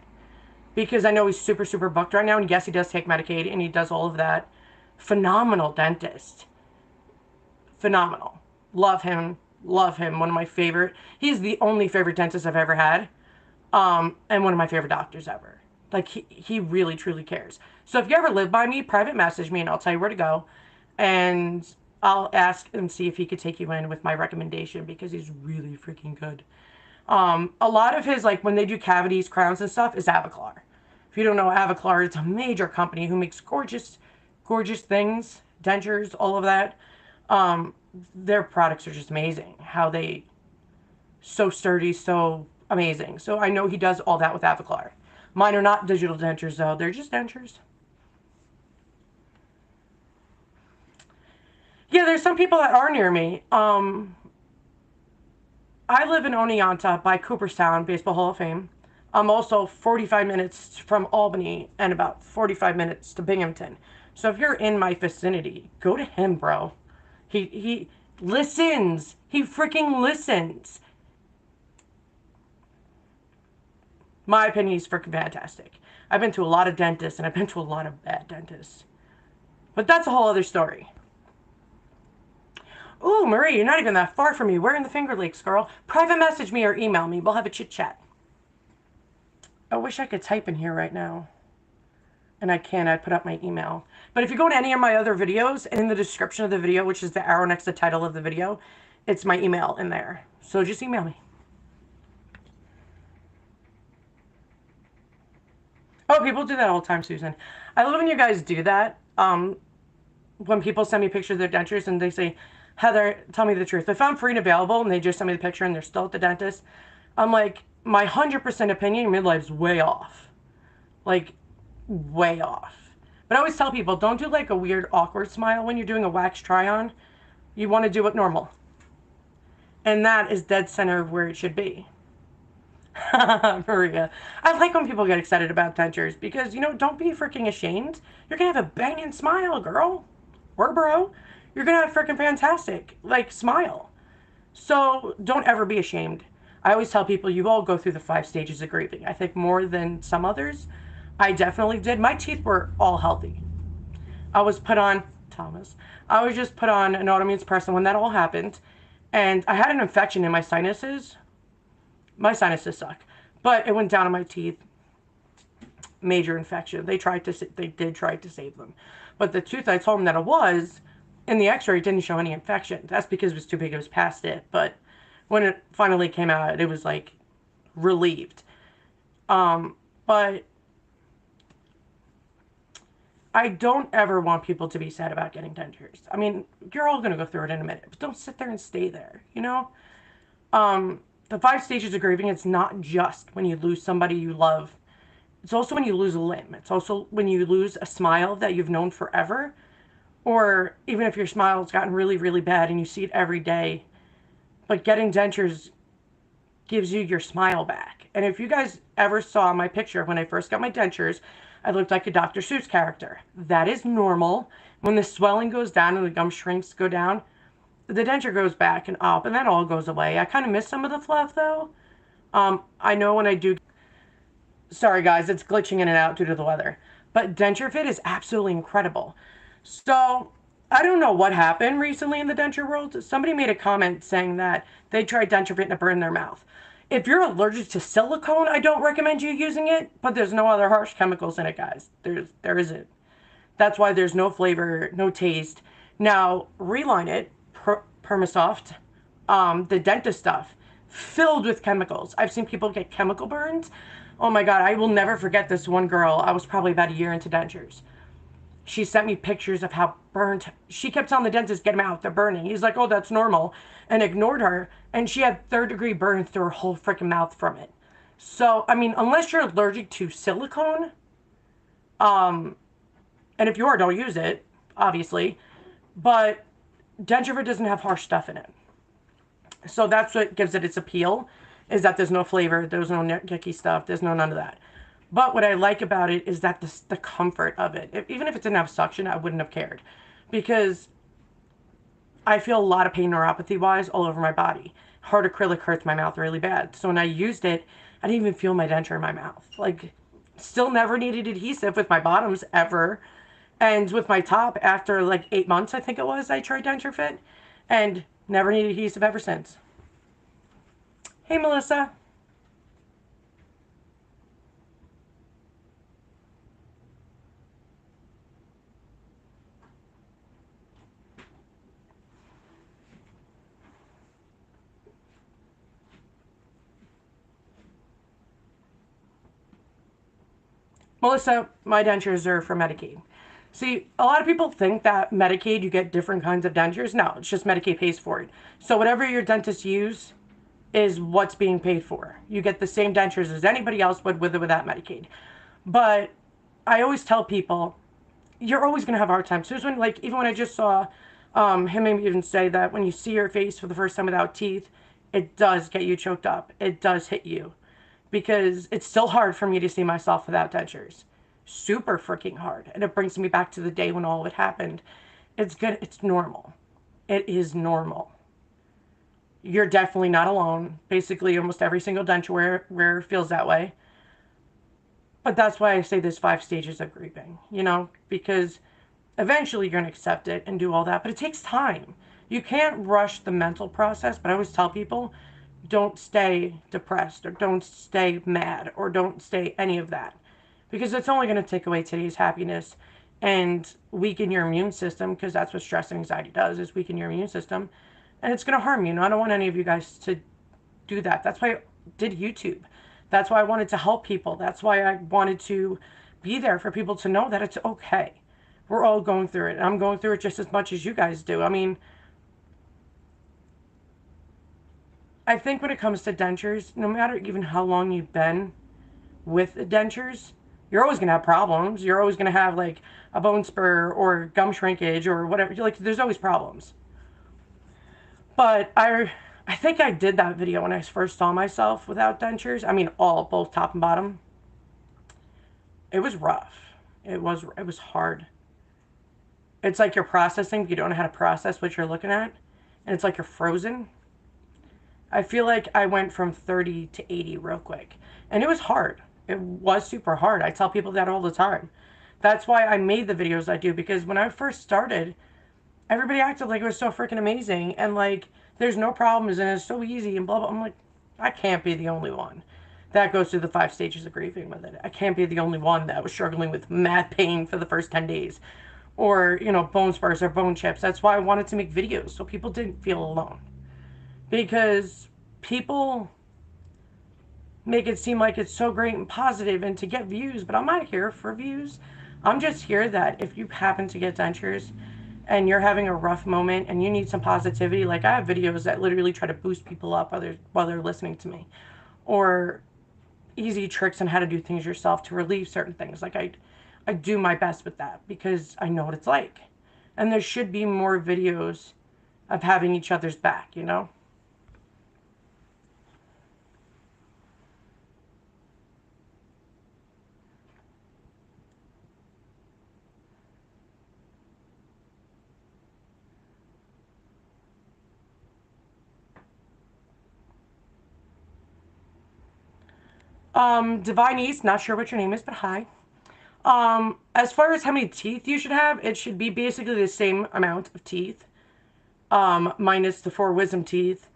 Speaker 1: Because I know he's super, super booked right now. And yes, he does take Medicaid and he does all of that. Phenomenal dentist. Phenomenal. Love him. Love him. One of my favorite. He's the only favorite dentist I've ever had. And one of my favorite doctors ever. Like, he really, truly cares. So if you ever live by me, private message me and I'll tell you where to go. And I'll ask and see if he could take you in with my recommendation because he's really freaking good. A lot of his, like when they do cavities, crowns and stuff, is Avoclar. If you don't know Avoclar, it's a major company who makes gorgeous, gorgeous things, dentures, all of that. Their products are just amazing. How they, so sturdy, so amazing. So I know he does all that with Avoclar. Mine are not digital dentures though, they're just dentures. Yeah, there's some people that are near me. I live in Oneonta by Cooperstown, Baseball Hall of Fame. I'm also 45 minutes from Albany and about 45 minutes to Binghamton. So if you're in my vicinity, go to him, bro. He listens. He freaking listens. My opinion, he's freaking fantastic. I've been to a lot of dentists and I've been to a lot of bad dentists. But that's a whole other story. Ooh, Marie, you're not even that far from me. We're in the Finger Lakes, girl. Private message me or email me. We'll have a chit chat. I wish I could type in here right now. And I can. I put up my email. But if you go to any of my other videos, and in the description of the video, which is the arrow next to the title of the video, it's my email in there. So just email me. Oh, people do that all the time, Susan. I love when you guys do that. When people send me pictures of their dentures and they say, Heather, tell me the truth. If I'm free and available and they just send me the picture and they're still at the dentist, I'm like, my 100% opinion, midlife's way off. Like, way off. But I always tell people, don't do like a weird, awkward smile when you're doing a wax try-on. You want to do it normal. And that is dead center of where it should be. Maria. I like when people get excited about dentures because, you know, don't be freaking ashamed. You're going to have a banging smile, girl. Or bro. You're going to have freaking fantastic, like, smile. So don't ever be ashamed. I always tell people you all go through the 5 stages of grieving. I think more than some others. I definitely did. My teeth were all healthy. I was put on, Thomas, I was just put on an autoimmune suppressant when that all happened. And I had an infection in my sinuses. My sinuses suck. But it went down in my teeth. Major infection. They did try to save them. But the tooth I told them that it was, in the x-ray, didn't show any infection. That's because it was too big. It was past it. But when it finally came out, it was like relieved. But I don't ever want people to be sad about getting dentures. I mean, you're all going to go through it in a minute, but don't sit there and stay there, you know? The 5 stages of grieving, it's not just when you lose somebody you love. It's also when you lose a limb. It's also when you lose a smile that you've known forever. Or even if your smile's gotten really, really bad and you see it every day. But getting dentures gives you your smile back. And if you guys ever saw my picture when I first got my dentures, I looked like a Dr. Seuss character. That is normal. When the swelling goes down and the gum shrinks go down, the denture goes back and up, and that all goes away. I kind of miss some of the fluff, though. I know when I do... Sorry, guys, it's glitching in and out due to the weather. But Denture Fit is absolutely incredible. So, I don't know what happened recently in the denture world. Somebody made a comment saying that they tried Denture Fit and it burned their mouth. If you're allergic to silicone, I don't recommend you using it, but there's no other harsh chemicals in it, guys. There isn't. That's why there's no flavor, no taste. Now, Reline It, Permasoft, the dentist stuff, filled with chemicals. I've seen people get chemical burns. Oh my God, I will never forget this one girl. I was probably about a year into dentures. She sent me pictures of how burnt. She kept telling the dentist, get them out, they're burning. He's like, oh, that's normal. And ignored her. And she had 3rd-degree burns through her whole freaking mouth from it. So, I mean, unless you're allergic to silicone, and if you are, don't use it, obviously. But Denture doesn't have harsh stuff in it. So that's what gives it its appeal, is that there's no flavor, there's no yucky stuff, there's no none of that. But what I like about it is that the comfort of it. Even if it didn't have suction, I wouldn't have cared. Because I feel a lot of pain neuropathy-wise all over my body. Hard acrylic hurts my mouth really bad. So when I used it, I didn't even feel my denture in my mouth. Like, still never needed adhesive with my bottoms ever. And with my top, after like 8 months, I think it was, I tried Denture Fit. And never needed adhesive ever since. Hey, Melissa. Melissa, my dentures are for Medicaid. See, a lot of people think that Medicaid, you get different kinds of dentures. No, it's just Medicaid pays for it. So whatever your dentist use is what's being paid for. You get the same dentures as anybody else would with or without Medicaid. But I always tell people, you're always going to have a hard time. So when, like, even when I just saw him even say that when you see your face for the first time without teeth, it does get you choked up. It does hit you. Because it's still hard for me to see myself without dentures. Super freaking hard. And it brings me back to the day when all of it happened. It's good. It's normal. It is normal. You're definitely not alone. Basically, almost every single denture wearer feels that way. But that's why I say there's 5 stages of grieving, you know, because eventually you're going to accept it and do all that. But it takes time. You can't rush the mental process, but I always tell people, don't stay depressed or don't stay mad or don't stay any of that, because it's only going to take away today's happiness and weaken your immune system, because that's what stress and anxiety does, is weaken your immune system, and it's going to harm you. And I don't want any of you guys to do that. That's why I did YouTube. That's why I wanted to help people. That's why I wanted to be there for people to know that it's okay. We're all going through it. I'm going through it just as much as you guys do. I mean, I think when it comes to dentures, no matter even how long you've been with the dentures, you're always going to have problems. You're always going to have like a bone spur or gum shrinkage or whatever. Like, there's always problems. But I think I did that video when I first saw myself without dentures. I mean, both top and bottom. It was rough. It was hard. It's like you're processing, but you don't know how to process what you're looking at, and it's like you're frozen. I feel like I went from 30 to 80 real quick, and it was hard. It was super hard. I tell people that all the time. That's why I made the videos I do, because when I first started, everybody acted like it was so freaking amazing, and like there's no problems and it's so easy and blah blah. I'm like, I can't be the only one that goes through the 5 stages of grieving with it. I can't be the only one that was struggling with mad pain for the first 10 days, or bone spurs or bone chips. That's why I wanted to make videos, so people didn't feel alone, because people make it seem like it's so great and positive and to get views, but I'm not here for views. I'm just here that if you happen to get dentures and you're having a rough moment and you need some positivity, like I have videos that literally try to boost people up while they're listening to me, or easy tricks on how to do things yourself to relieve certain things. Like I do my best with that because I know what it's like. And there should be more videos of having each other's back, you know? Divine East, not sure what your name is, but hi. As far as how many teeth you should have, it should be basically the same amount of teeth, minus the 4 wisdom teeth,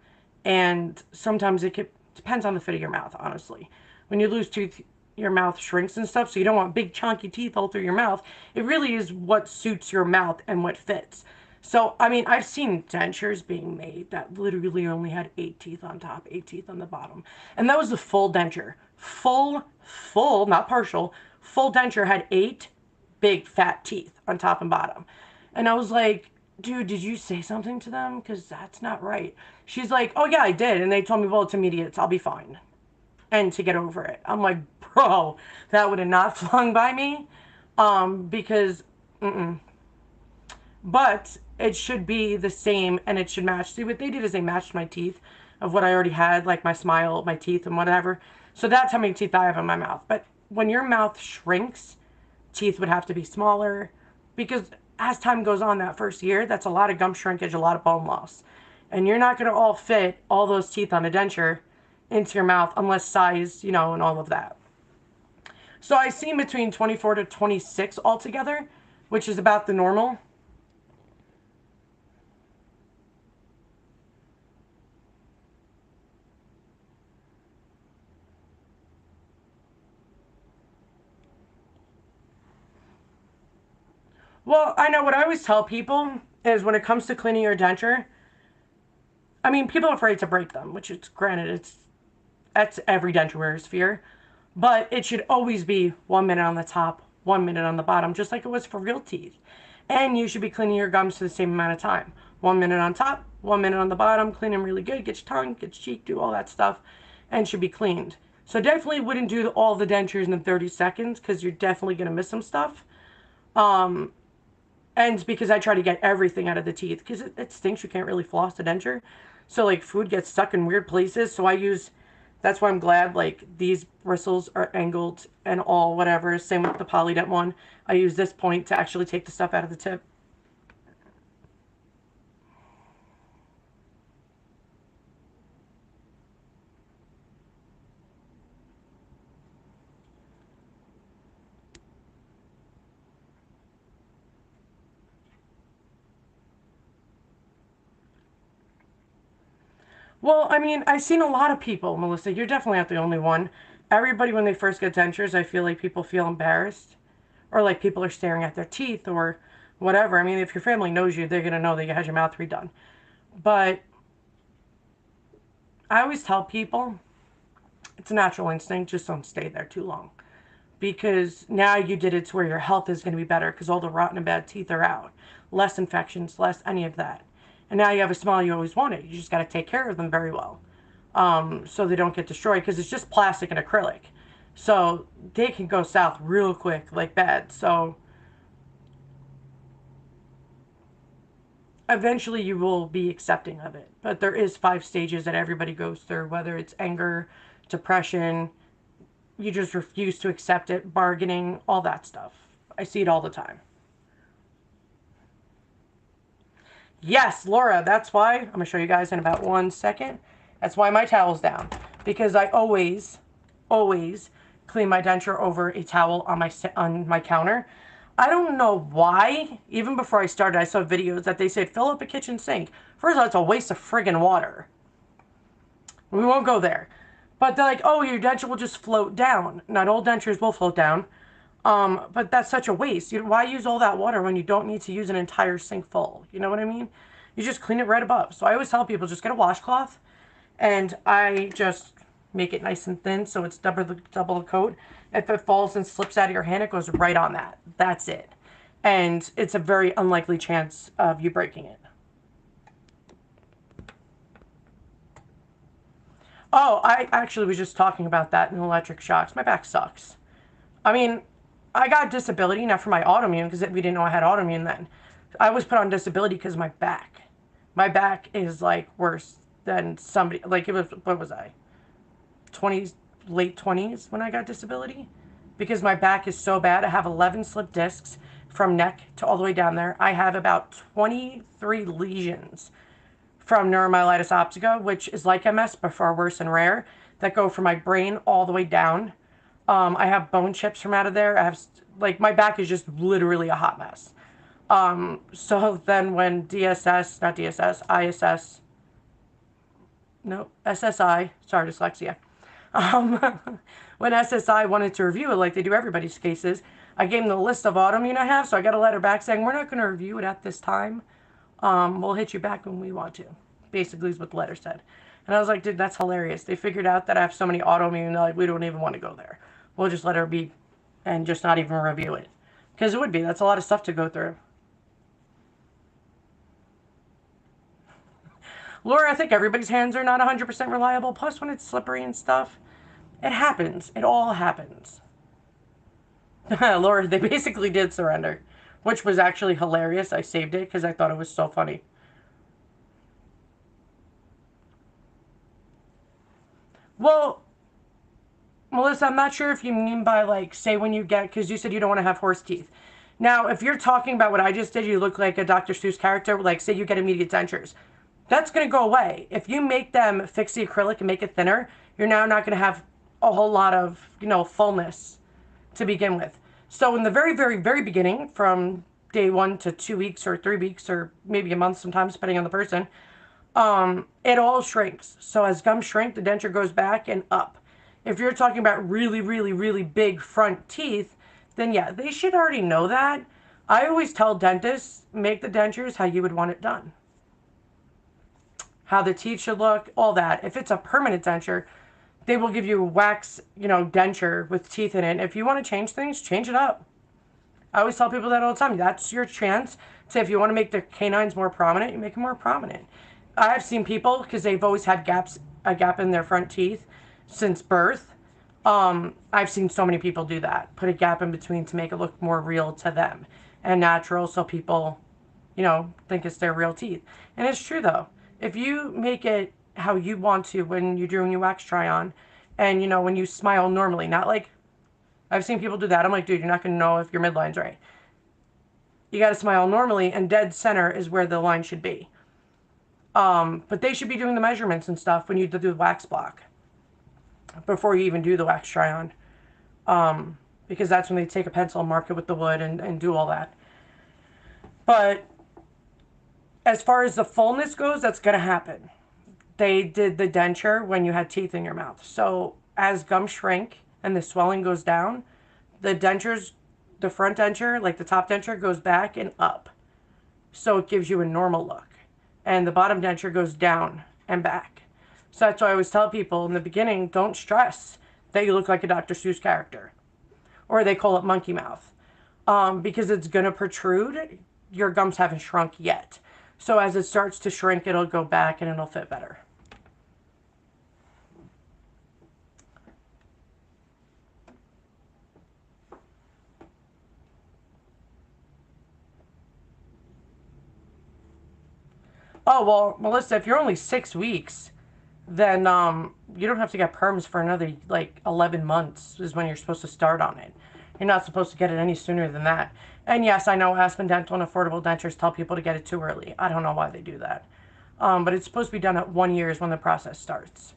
Speaker 1: and sometimes depends on the fit of your mouth, honestly. When you lose tooth, your mouth shrinks and stuff, so you don't want big chunky teeth all through your mouth. It really is what suits your mouth and what fits. So, I mean, I've seen dentures being made that literally only had 8 teeth on top, 8 teeth on the bottom. And that was the full denture. Full, not partial, full denture had 8 big fat teeth on top and bottom. And I was like, dude, did you say something to them? Because that's not right. She's like, oh yeah, I did. And they told me, well, it's immediate. I'll be fine. And to get over it. I'm like, bro, that would have not flung by me. Because, but it should be the same and it should match. See, what they did is they matched my teeth of what I already had, like my smile, my teeth, and whatever. So that's how many teeth I have in my mouth. But when your mouth shrinks, teeth would have to be smaller, because as time goes on, that first year, that's a lot of gum shrinkage, a lot of bone loss. And you're not going to all fit all those teeth on a denture into your mouth unless size, and all of that. So I see between 24 to 26 altogether, which is about the normal. Well, I know what I always tell people is when it comes to cleaning your denture, I mean, people are afraid to break them, which is granted, that's every denture wearer's fear. But it should always be 1 minute on the top, 1 minute on the bottom, just like it was for real teeth. And you should be cleaning your gums for the same amount of time. 1 minute on top, 1 minute on the bottom, clean them really good, get your tongue, get your cheek, do all that stuff, and should be cleaned. So definitely wouldn't do all the dentures in 30 seconds, because you're definitely going to miss some stuff. And because I try to get everything out of the teeth, because it stinks, you can't really floss the denture. So like food gets stuck in weird places, so that's why I'm glad like these bristles are angled and all whatever. Same with the polydent one. I use this point to actually take the stuff out of the tip. Well, I mean, I've seen a lot of people, Melissa. You're definitely not the only one. Everybody, when they first get dentures, I feel like people feel embarrassed or like people are staring at their teeth or whatever. I mean, if your family knows you, they're going to know that you had your mouth redone. But I always tell people it's a natural instinct, just don't stay there too long. Because now you did it to where your health is going to be better because all the rotten and bad teeth are out. Less infections, less any of that. And now you have a smile you always wanted. You just got to take care of them very well, so they don't get destroyed because it's just plastic and acrylic. So they can go south real quick, like bad. So eventually you will be accepting of it. But there is 5 stages that everybody goes through, whether it's anger, depression, you just refuse to accept it, bargaining, all that stuff. I see it all the time. Yes, Laura, that's why I'm gonna show you guys in about 1 second. That's why my towel's down, because I always clean my denture over a towel on my counter. I don't know why. Even before I started, I saw videos that they said fill up a kitchen sink. First of all, it's a waste of friggin' water. We won't go there. But they're like, oh, your denture will just float down. Not all dentures will float down. But that's such a waste. Why use all that water when you don't need to use an entire sink full? You know what I mean? You just clean it right above. So I always tell people just get a washcloth, and I just make it nice and thin so it's double the coat. If it falls and slips out of your hand, it goes right on that. That's it. And it's a very unlikely chance of you breaking it. Oh, I actually was just talking about that in electric shocks. My back sucks. I mean, I got disability, not for my autoimmune, because we didn't know I had autoimmune then. I was put on disability because of my back. My back is like worse than somebody, like it was, what was I? 20s, late 20s when I got disability. Because my back is so bad. I have 11 slip discs from neck to all the way down there. I have about 23 lesions from neuromyelitis optica, which is like MS, but far worse and rare, that go from my brain all the way down. I have bone chips from out of there. I have, like, my back is just literally a hot mess. So then when DSS, not DSS, ISS, no, SSI, sorry, dyslexia. When SSI wanted to review it, like they do everybody's cases, I gave them the list of autoimmune I have, so I got a letter back saying, we're not going to review it at this time. We'll hit you back when we want to. Basically is what the letter said. And I was like, dude, that's hilarious. They figured out that I have so many autoimmune, they're like, we don't even want to go there. We'll just let her be and just not even review it. Because it would be. That's a lot of stuff to go through. Laura, I think everybody's hands are not 100% reliable. Plus, when it's slippery and stuff, it happens. It all happens. Laura, they basically did surrender, which was actually hilarious. I saved it because I thought it was so funny. Well, Melissa, I'm not sure if you mean by, like, say when you get, because you said you don't want to have horse teeth. Now, if you're talking about what I just did, you look like a Dr. Seuss character, like, say you get immediate dentures. That's going to go away. If you make them fix the acrylic and make it thinner, you're now not going to have a whole lot of, fullness to begin with. So in the very, very, very beginning, from day 1 to 2 weeks or 3 weeks or maybe a month sometimes, depending on the person, it all shrinks. So as gums shrink, the denture goes back and up. If you're talking about really, really, really big front teeth, then yeah, they should already know that. I always tell dentists, make the dentures how you would want it done. How the teeth should look, all that. If it's a permanent denture, they will give you a wax, denture with teeth in it. If you want to change things, change it up. I always tell people that all the time. That's your chance to, if you want to make the canines more prominent, you make them more prominent. I've seen people, because they've always had a gap in their front teeth since birth. I've seen so many people do that. Put a gap in between to make it look more real to them and natural, so people, think it's their real teeth. And it's true, though. If you make it how you want to when you're doing your wax try on, and, when you smile normally, not like, I've seen people do that. I'm like, dude, you're not going to know if your midline's right. You got to smile normally, and dead center is where the line should be. But they should be doing the measurements and stuff when you do the wax block before you even do the wax try on. Because that's when they take a pencil and mark it with the wood and do all that. But as far as the fullness goes, that's going to happen. they did the denture when you had teeth in your mouth. So as gums shrink and the swelling goes down, the dentures, the front denture, like the top denture, goes back and up. So it gives you a normal look. And the bottom denture goes down and back. So that's why I always tell people in the beginning, don't stress that you look like a Dr. Seuss character. Or they call it monkey mouth. Because it's going to protrude. Your gums haven't shrunk yet. So as it starts to shrink, it'll go back and it'll fit better. Oh, well, Melissa, if you're only 6 weeks, then you don't have to get perms for another, like, 11 months is when you're supposed to start on it. You're not supposed to get it any sooner than that. And yes, I know Aspen Dental and Affordable Dentures tell people to get it too early. I don't know why they do that. But it's supposed to be done at 1 year is when the process starts.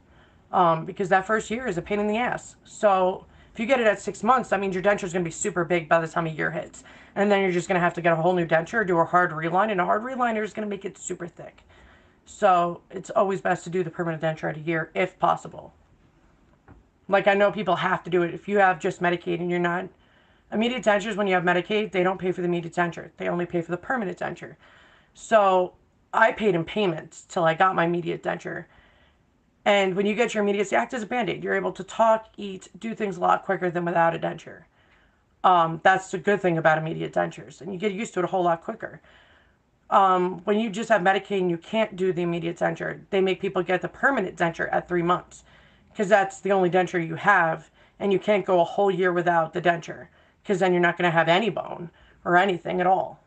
Speaker 1: Because that first year is a pain in the ass. So if you get it at 6 months, that means your denture is going to be super big by the time a year hits. And then you're just going to have to get a whole new denture, do a hard reline, and a hard reliner is going to make it super thick. So it's always best to do the permanent denture at a year if possible. Like, I know people have to do it. If you have just Medicaid and you're not... Immediate dentures, when you have Medicaid, they don't pay for the immediate denture. They only pay for the permanent denture. So I paid in payments till I got my immediate denture. And when you get your immediate, it acts as a Band-Aid. You're able to talk, eat, do things a lot quicker than without a denture. That's the good thing about immediate dentures. And you get used to it a whole lot quicker. When you just have Medicaid and you can't do the immediate denture, they make people get the permanent denture at 3 months. Because that's the only denture you have. And you can't go a whole year without the denture. Because then you're not going to have any bone or anything at all.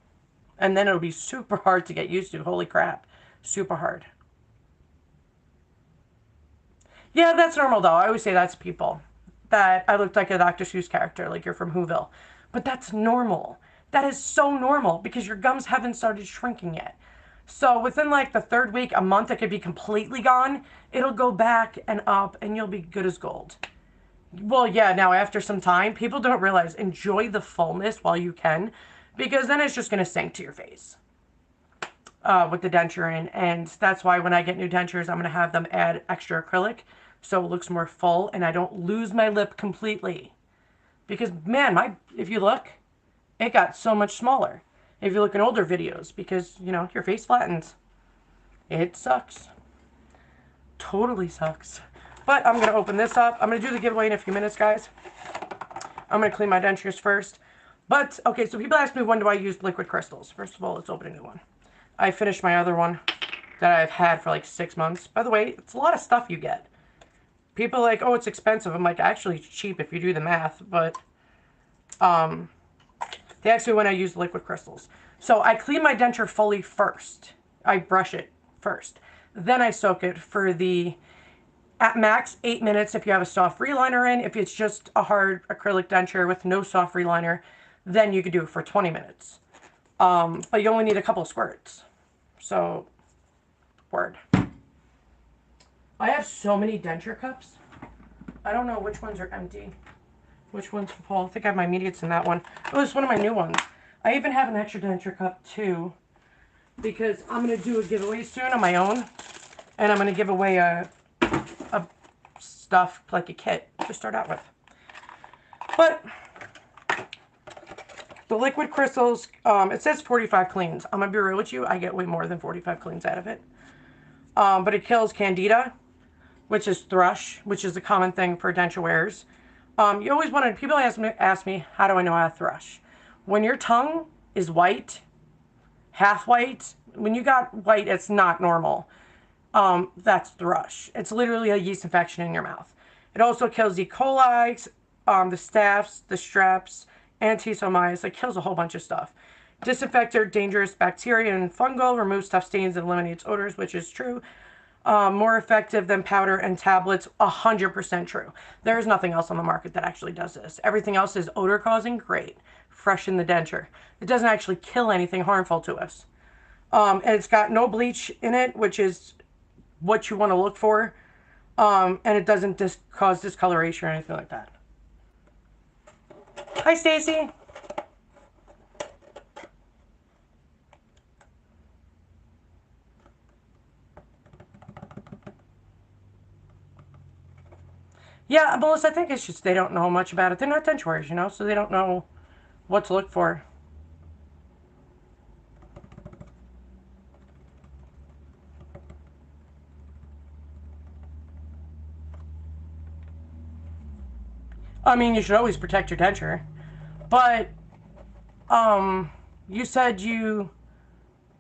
Speaker 1: And then it'll be super hard to get used to. Holy crap. Super hard. Yeah, that's normal though. I always say that's people. That I looked like a Dr. Seuss character, like you're from Whoville. But that's normal. That is so normal because your gums haven't started shrinking yet. So within like the 3rd week, a month, it could be completely gone. It'll go back and up and you'll be good as gold. Well, yeah, now after some time, people don't realize, enjoy the fullness while you can, because then it's just going to sink to your face with the denture in. And that's why when I get new dentures, I'm going to have them add extra acrylic so it looks more full and I don't lose my lip completely. Because, man, if you look, it got so much smaller. If you look in older videos, because, you know, your face flattens. It sucks. Totally sucks. But I'm going to open this up. I'm going to do the giveaway in a few minutes, guys. I'm going to clean my dentures first. But, okay, so people ask me, when do I use liquid crystals? First of all, let's open a new one. I finished my other one that I've had for like 6 months. By the way, it's a lot of stuff you get. People are like, oh, it's expensive. I'm like, actually, it's cheap if you do the math. But, they asked me when I use liquid crystals. So I clean my denture fully first. I brush it first. Then I soak it for at max 8 minutes if you have a soft reliner in. If it's just a hard acrylic denture with no soft reliner, then you could do it for 20 minutes. But you only need a couple squirts. So, word. I have so many denture cups. I don't know which ones are empty. Which one's full? I think I have my immediates in that one. Oh, it's one of my new ones. I even have an extra denture cup too, because I'm going to do a giveaway soon on my own. And I'm going to give away a stuff, like a kit, to start out with. But the liquid crystals, it says 45 cleans. I'm going to be real with you. I get way more than 45 cleans out of it. But it kills candida, which is thrush, which is a common thing for denture wearers. You always want to, people ask me, how do I know I have thrush? When your tongue is white, half white, when you got white, it's not normal. That's thrush. It's literally a yeast infection in your mouth. It also kills E. coli, the staph, the streps, antisomias. It kills a whole bunch of stuff. Disinfects dangerous bacteria and fungal, removes tough stains, and eliminates odors, which is true. More effective than powder and tablets, 100% true. There is nothing else on the market that actually does this. Everything else is odor causing, great. Freshen the denture. It doesn't actually kill anything harmful to us. And it's got no bleach in it, which is what you want to look for. And it doesn't cause discoloration or anything like that. Hi, Stacy. Yeah, Melissa, I think it's just they don't know much about it. They're not dentures, you know, so they don't know what to look for. I mean, you should always protect your denture. But, you said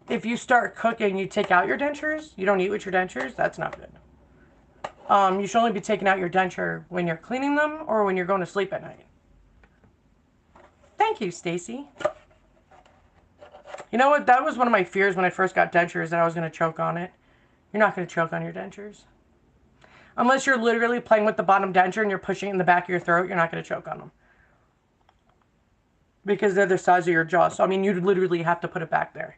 Speaker 1: if you start cooking, you take out your dentures? You don't eat with your dentures? That's not good. You should only be taking out your denture when you're cleaning them or when you're going to sleep at night. Thank you, Stacy. You know what? That was one of my fears when I first got dentures, that I was going to choke on it. You're not going to choke on your dentures. Unless you're literally playing with the bottom denture and you're pushing it in the back of your throat, you're not going to choke on them. Because they're the size of your jaw. So, I mean, you literally have to put it back there.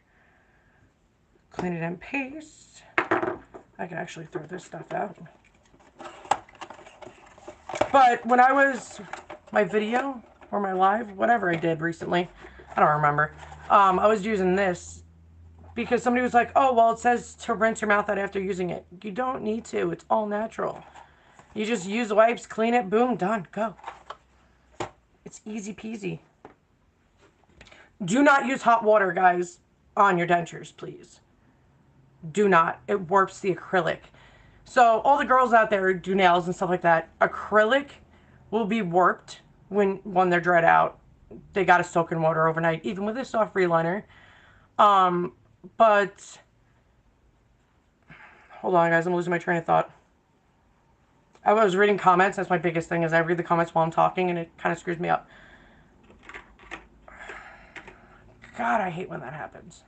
Speaker 1: Clean it in paste. I can actually throw this stuff out. But when I was, my video or my live, whatever I did recently, I don't remember. I was using this because somebody was like, oh, well, it says to rinse your mouth out after using it. You don't need to. It's all natural. You just use the wipes, clean it, boom, done, go. It's easy peasy. Do not use hot water, guys, on your dentures, please. Do not. It warps the acrylic. So all the girls out there who do nails and stuff like that, acrylic will be warped when they're dried out. They got to soak in water overnight, even with a soft reliner. But hold on, guys, I'm losing my train of thought. I was reading comments. That's my biggest thing, is I read the comments while I'm talking, and it kind of screws me up. God, I hate when that happens.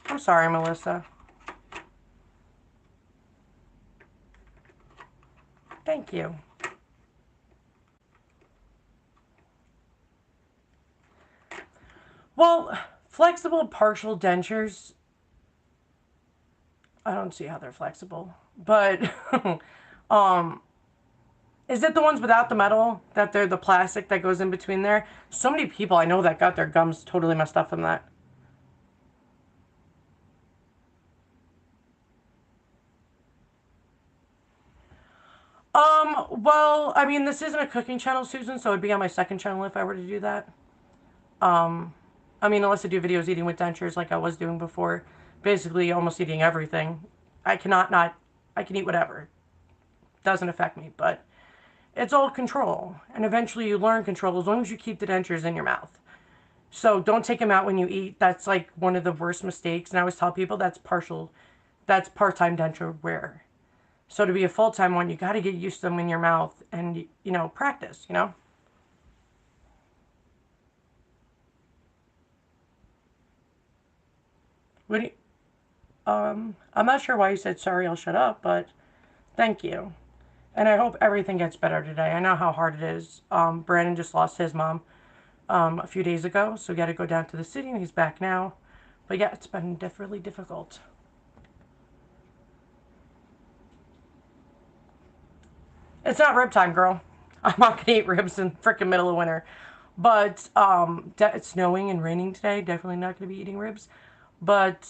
Speaker 1: I'm sorry, Melissa. Thank you. Well, flexible partial dentures, I don't see how they're flexible. But, is it the ones without the metal, that they're the plastic that goes in between there? So many people I know that got their gums totally messed up from that. Well, I mean, this isn't a cooking channel, Susan, so it'd be on my second channel if I were to do that. I mean, unless I do videos eating with dentures like I was doing before, basically almost eating everything. I can eat whatever. Doesn't affect me, but it's all control. And eventually you learn control as long as you keep the dentures in your mouth. So don't take them out when you eat. That's like one of the worst mistakes. And I always tell people that's part-time denture wear. So to be a full-time one, you got to get used to them in your mouth and, you know, practice, you know? What do you, I'm not sure why you said sorry, I'll shut up, but thank you. And I hope everything gets better today. I know how hard it is. Brandon just lost his mom a few days ago, so we got to go down to the city, and he's back now. But yeah, it's been really difficult. It's not rib time, girl. I'm not gonna eat ribs in frickin' middle of winter. But it's snowing and raining today. Definitely not gonna be eating ribs. But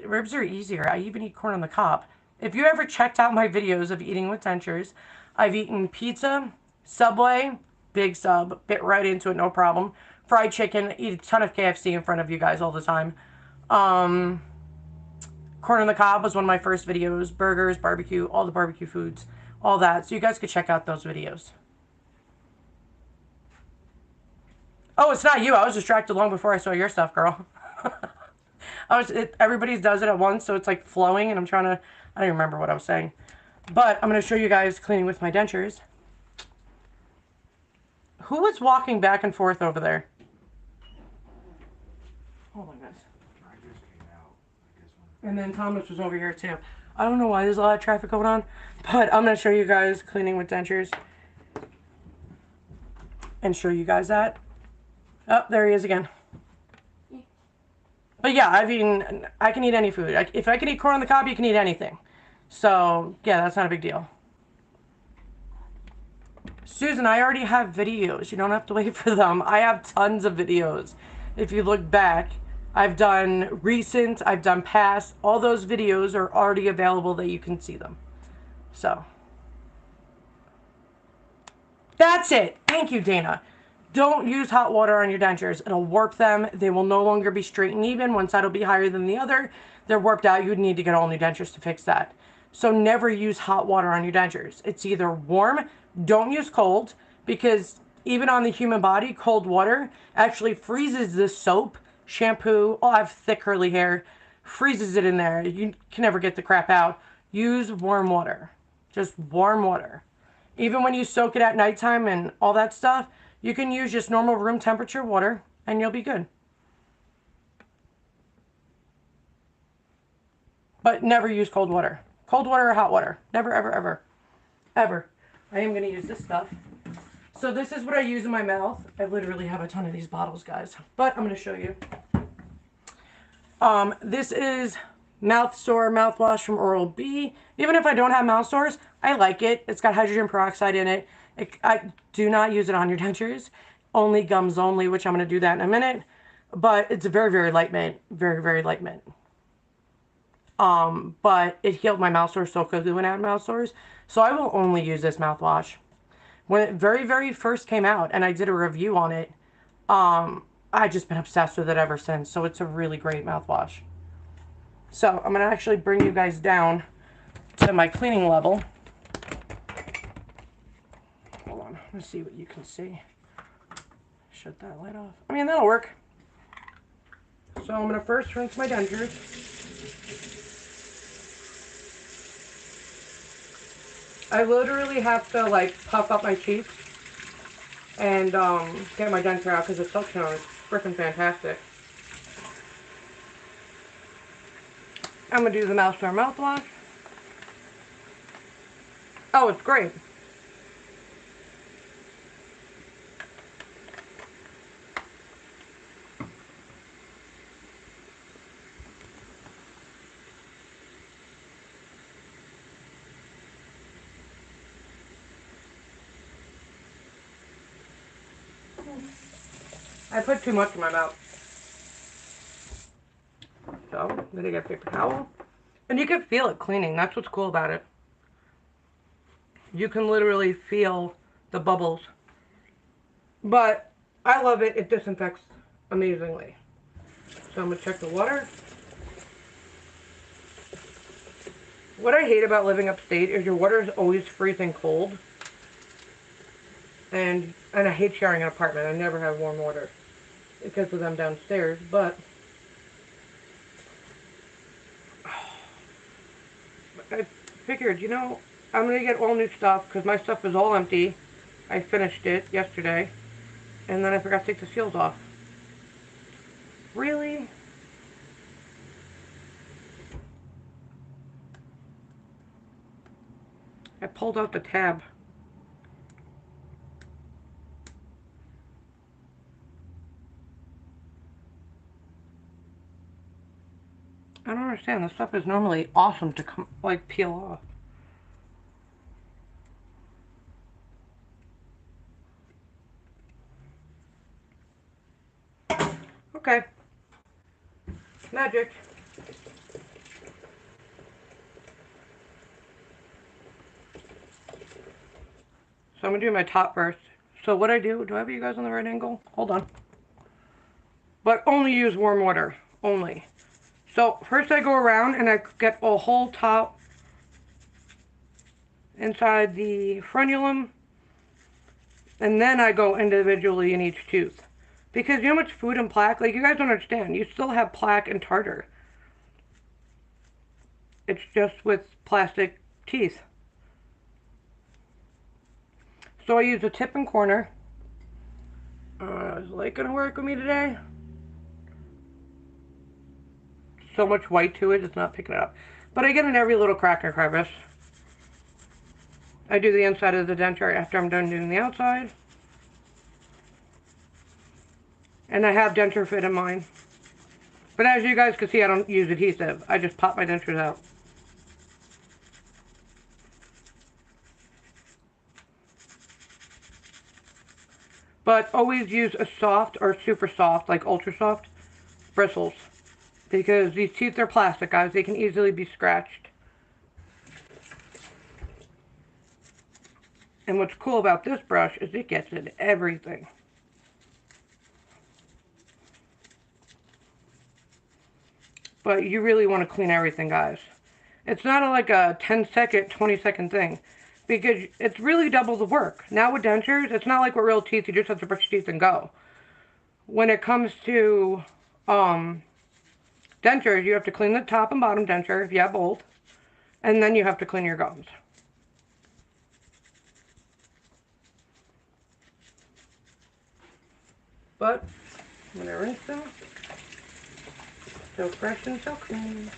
Speaker 1: ribs are easier. I even eat corn on the cob. If you ever checked out my videos of eating with dentures, I've eaten pizza, Subway, big sub, bit right into it, no problem. Fried chicken, eat a ton of KFC in front of you guys all the time. Corn on the cob was one of my first videos. Burgers, barbecue, all the barbecue foods, all that. So you guys could check out those videos. Oh, it's not you. I was distracted long before I saw your stuff, girl. Everybody does it at once, so it's like flowing, and I don't even remember what I was saying. But I'm going to show you guys cleaning with my dentures. Who was walking back and forth over there? Oh my goodness. I just came out. And then Thomas was over here too. I don't know why there's a lot of traffic going on, but I'm going to show you guys cleaning with dentures. And show you guys that. Oh, there he is again. But yeah, I can eat any food. If I can eat corn on the cob, you can eat anything. So, yeah, that's not a big deal. Susan, I already have videos. You don't have to wait for them. I have tons of videos. If you look back, I've done recent, I've done past. All those videos are already available that you can see them. So, that's it. Thank you, Dana. Don't use hot water on your dentures. It'll warp them. They will no longer be straight and even. One side will be higher than the other. They're warped out. You'd need to get all new dentures to fix that. So never use hot water on your dentures. It's either warm, don't use cold, because even on the human body, cold water actually freezes the soap, shampoo. Oh, I have thick curly hair. Freezes it in there. You can never get the crap out. Use warm water. Just warm water. Even when you soak it at nighttime and all that stuff, you can use just normal room temperature water and you'll be good. But never use cold water. Cold water or hot water. Never, ever, ever. Ever. I am going to use this stuff. So this is what I use in my mouth. I literally have a ton of these bottles, guys. But I'm going to show you. This is mouth sore mouthwash from Oral-B. Even if I don't have mouth sores, I like it. It's got hydrogen peroxide in it. I do not use it on your dentures. Only gums only, which I'm going to do that in a minute. But it's a very, very light mint. Very, very light mint. But it healed my mouth sores so quickly when I had mouth sores. So I will only use this mouthwash. When it very, very first came out and I did a review on it, I've just been obsessed with it ever since. So it's a really great mouthwash. So I'm going to actually bring you guys down to my cleaning level. Hold on. Let's see what you can see. Shut that light off. I mean, that'll work. So I'm going to first rinse my dentures. I literally have to like puff up my cheeks and get my denture out because the suction on it is freaking fantastic. I'm going to do the Mouth Sore mouthwash. Oh, it's great. I put too much in my mouth. So, I'm going to get a paper towel. And you can feel it cleaning. That's what's cool about it. You can literally feel the bubbles. But I love it. It disinfects amazingly. So I'm going to check the water. What I hate about living upstate is your water is always freezing cold. And I hate sharing an apartment. I never have warm water because of them downstairs. But I figured, you know, I'm going to get all new stuff because my stuff is all empty. I finished it yesterday. And then I forgot to take the seals off. Really? I pulled out the tab. I don't understand. This stuff is normally awesome to come, like, peel off. Okay. Magic. So I'm going to do my top first. So what I do I have you guys on the right angle? Hold on. But only use warm water. Only. So first I go around and I get a whole top inside the frenulum. And then I go individually in each tooth. Because you know how much food and plaque? Like, you guys don't understand. You still have plaque and tartar. It's just with plastic teeth. So I use a tip and corner. Is light going to work with me today? So much white to it, it's not picking it up. But I get in every little crack and crevice. I do the inside of the denture after I'm done doing the outside. And I have denture fit in mine. But as you guys can see, I don't use adhesive. I just pop my dentures out. But always use a soft or super soft, like ultra soft, bristles. Because these teeth are plastic, guys. They can easily be scratched. And what's cool about this brush is it gets in everything. But you really want to clean everything, guys. It's not like a 10-second, 20-second thing. Because it's really double the work. Now with dentures, it's not like with real teeth. You just have to brush your teeth and go. When it comes to dentures, you have to clean the top and bottom denture if you have both. And then you have to clean your gums. But when I rinse them, so fresh and so clean.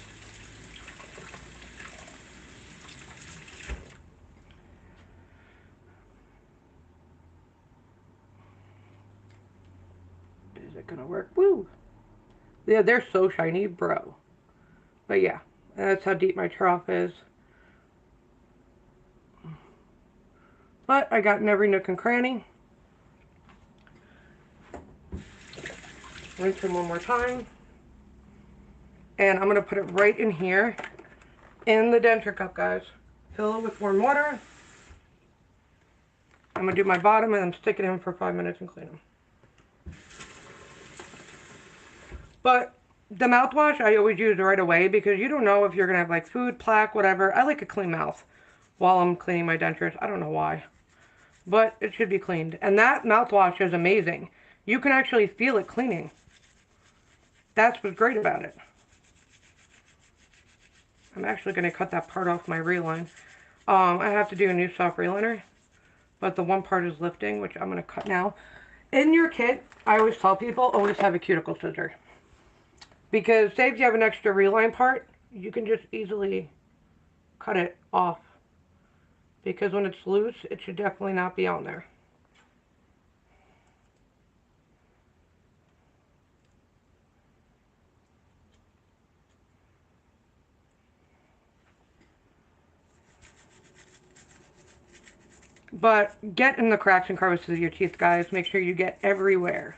Speaker 1: Is it gonna work? Woo! Yeah, they're so shiny, bro. But yeah, that's how deep my trough is. But I got in every nook and cranny. Rinse them one more time. And I'm going to put it right in here in the denture cup, guys. Fill it with warm water. I'm going to do my bottom and then stick it in for 5 minutes and clean them. But the mouthwash I always use right away because you don't know if you're going to have like food, plaque, whatever. I like a clean mouth while I'm cleaning my dentures. I don't know why. But it should be cleaned. And that mouthwash is amazing. You can actually feel it cleaning. That's what's great about it. I'm actually going to cut that part off my reline. I have to do a new soft reliner. But the one part is lifting, which I'm going to cut now. In your kit, I always tell people, always have a cuticle scissor. Because say if you have an extra reline part, you can just easily cut it off. Because when it's loose, it should definitely not be on there. But get in the cracks and crevices of your teeth, guys. Make sure you get everywhere.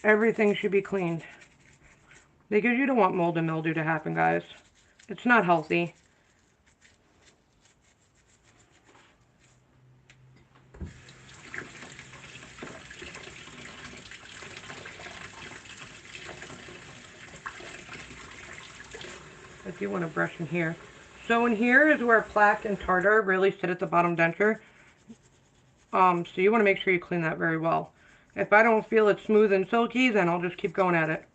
Speaker 1: Everything should be cleaned. Because you don't want mold and mildew to happen, guys. It's not healthy. If you want to brush in here. So in here is where plaque and tartar really sit at the bottom denture. So you want to make sure you clean that very well. If I don't feel it smooth and silky, then I'll just keep going at it.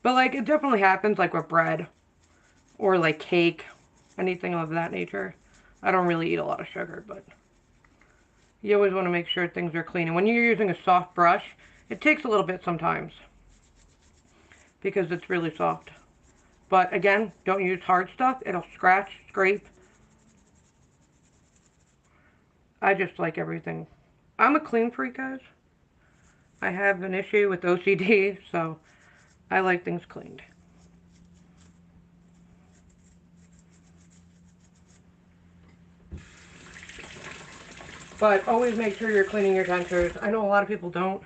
Speaker 1: But like it definitely happens like with bread or like cake, anything of that nature. I don't really eat a lot of sugar, but you always want to make sure things are clean. And when you're using a soft brush, it takes a little bit sometimes because it's really soft. But again, don't use hard stuff. It'll scratch, scrape. I just like everything. I'm a clean freak, guys. I have an issue with OCD, so I like things cleaned. But always make sure you're cleaning your dentures. I know a lot of people don't,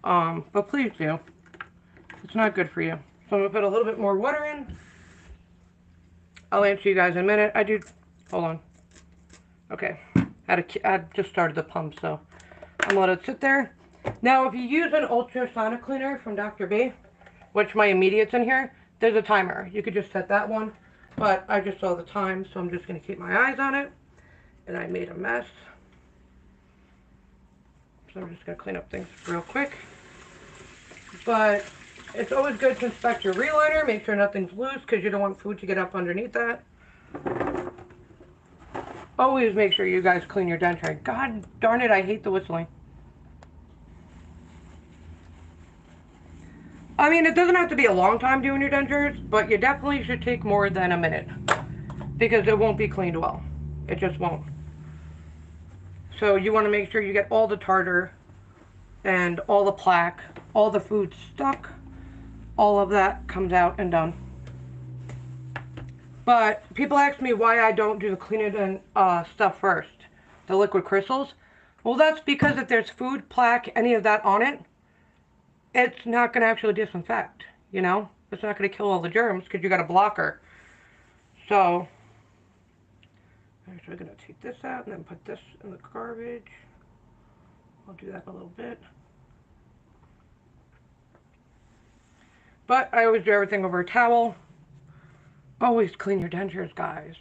Speaker 1: but please do. It's not good for you. So I'm going to put a little bit more water in. I'll answer you guys in a minute. Hold on. Okay. I just started the pump, so I'm going to let it sit there. Now, if you use an ultrasonic cleaner from Dr. B, which my immediate's in here, there's a timer. You could just set that one, but I just saw the time, so I'm just going to keep my eyes on it. And I made a mess. So I'm just going to clean up things real quick. But it's always good to inspect your reliner, make sure nothing's loose because you don't want food to get up underneath that. Always make sure you guys clean your denture. God darn it, I hate the whistling. I mean, it doesn't have to be a long time doing your dentures, but you definitely should take more than a minute because it won't be cleaned well. It just won't. So you want to make sure you get all the tartar and all the plaque, all the food stuck. All of that comes out and done. But people ask me why I don't do the cleaning stuff first, the liquid crystals. Well, that's because if there's food, plaque, any of that on it, it's not going to actually disinfect, you know? It's not going to kill all the germs because you got a blocker. So, I'm actually going to take this out and then put this in the garbage. I'll do that in a little bit. But I always do everything over a towel. Always clean your dentures, guys.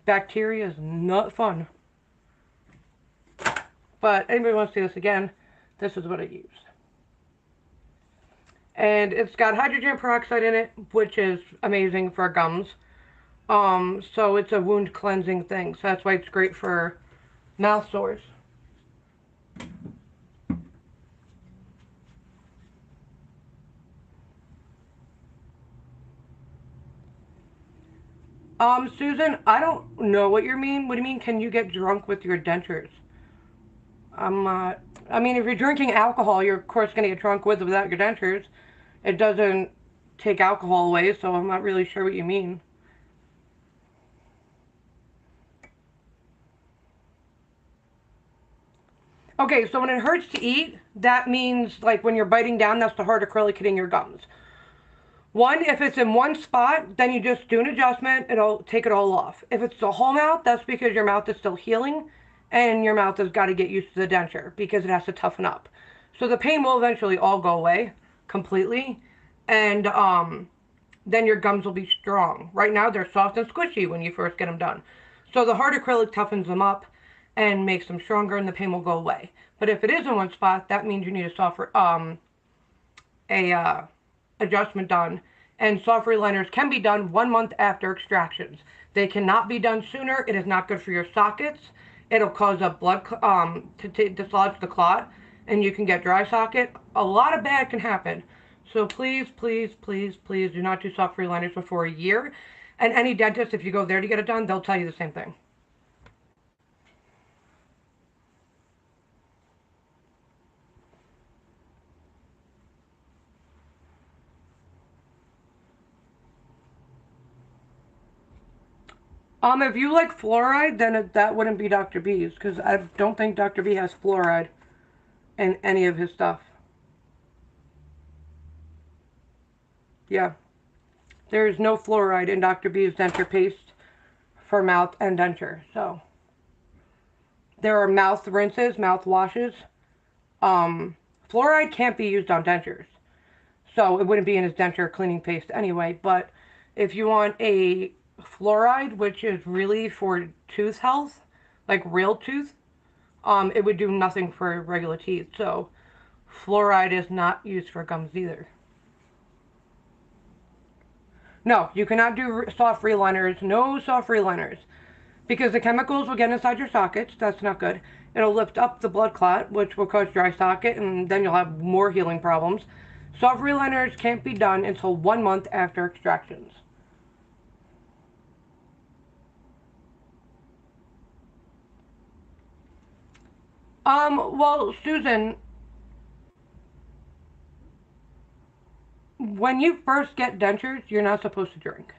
Speaker 1: Bacteria is not fun. But anybody wants to see this again, this is what I use. And it's got hydrogen peroxide in it, which is amazing for gums. So it's a wound cleansing thing. So that's why it's great for mouth sores. Susan, I don't know what you mean. What do you mean, can you get drunk with your dentures? I mean, if you're drinking alcohol, you're of course going to get drunk with or without your dentures. It doesn't take alcohol away, so I'm not really sure what you mean. Okay, so when it hurts to eat, that means like when you're biting down, that's the hard acrylic hitting your gums. One, if it's in one spot, then you just do an adjustment, it'll take it all off. If it's the whole mouth, that's because your mouth is still healing and your mouth has got to get used to the denture because it has to toughen up. So the pain will eventually all go away completely, and then your gums will be strong. Right now they're soft and squishy when you first get them done. So the hard acrylic toughens them up and makes them stronger and the pain will go away. But if it is in one spot, that means you need a soft adjustment done. And soft reliners can be done 1 month after extractions. They cannot be done sooner. It is not good for your sockets. It'll cause a blood to dislodge the clot, and you can get dry socket. A lot of bad can happen. So please, please, please, please do not do soft reliners before a year. And any dentist, if you go there to get it done, they'll tell you the same thing. If you like fluoride, then that wouldn't be Dr. B's, because I don't think Dr. B has fluoride in any of his stuff. Yeah. There is no fluoride in Dr. B's denture paste for mouth and denture. So, there are mouth rinses, mouth washes. Fluoride can't be used on dentures. So, it wouldn't be in his denture cleaning paste anyway. But if you want a fluoride, which is really for tooth health, like real tooth, it would do nothing for regular teeth. So, fluoride is not used for gums either. No, you cannot do soft reliners. No soft reliners. Because the chemicals will get inside your sockets. That's not good. It'll lift up the blood clot, which will cause dry socket, and then you'll have more healing problems. Soft reliners can't be done until 1 month after extractions. Well, Susan, when you first get dentures, you're not supposed to drink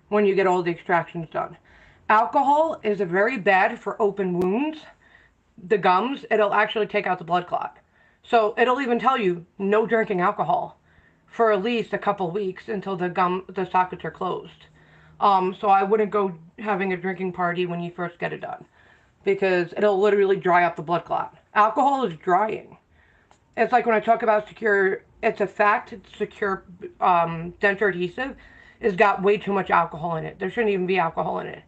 Speaker 1: when you get all the extractions done. Alcohol is very bad for open wounds, the gums. It'll actually take out the blood clot. So it'll even tell you no drinking alcohol for at least a couple weeks until the sockets are closed. So I wouldn't go having a drinking party when you first get it done because it'll literally dry up the blood clot. Alcohol is drying. It's like when I talk about secure, it's a fact, it's secure denture adhesive has got way too much alcohol in it. There shouldn't even be alcohol in it.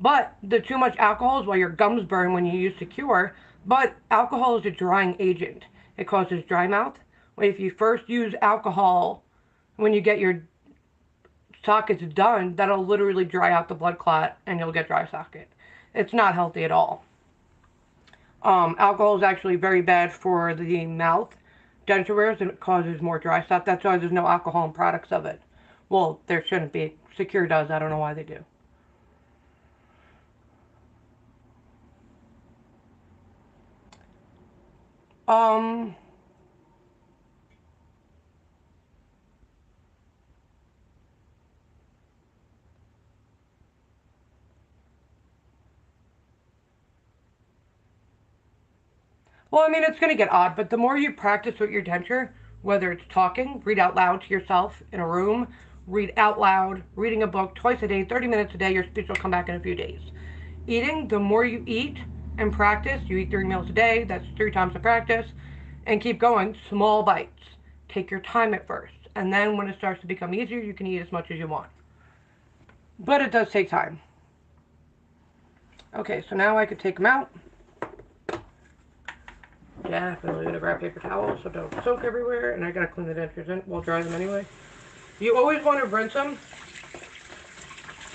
Speaker 1: But the too much alcohol is why your gums burn when you use secure. But alcohol is a drying agent. It causes dry mouth. If you first use alcohol when you get your sockets done, that'll literally dry out the blood clot and you'll get dry socket. It's not healthy at all. Alcohol is actually very bad for the mouth denture wears and it causes more dry stuff. That's why there's no alcohol in products of it. Well, there shouldn't be. Secure does. I don't know why they do. Um, Well, I mean, it's going to get odd, but the more you practice with your denture, whether it's talking, read out loud to yourself in a room, read out loud, reading a book twice a day, 30 minutes a day, your speech will come back in a few days. Eating, the more you eat and practice, you eat 3 meals a day, that's 3 times the practice, and keep going, small bites. Take your time at first, and then when it starts to become easier, you can eat as much as you want. But it does take time. Okay, so now I could take them out. Definitely gonna grab paper towels so don't soak everywhere, and I gotta clean the dentures in. We'll dry them anyway. You always want to rinse them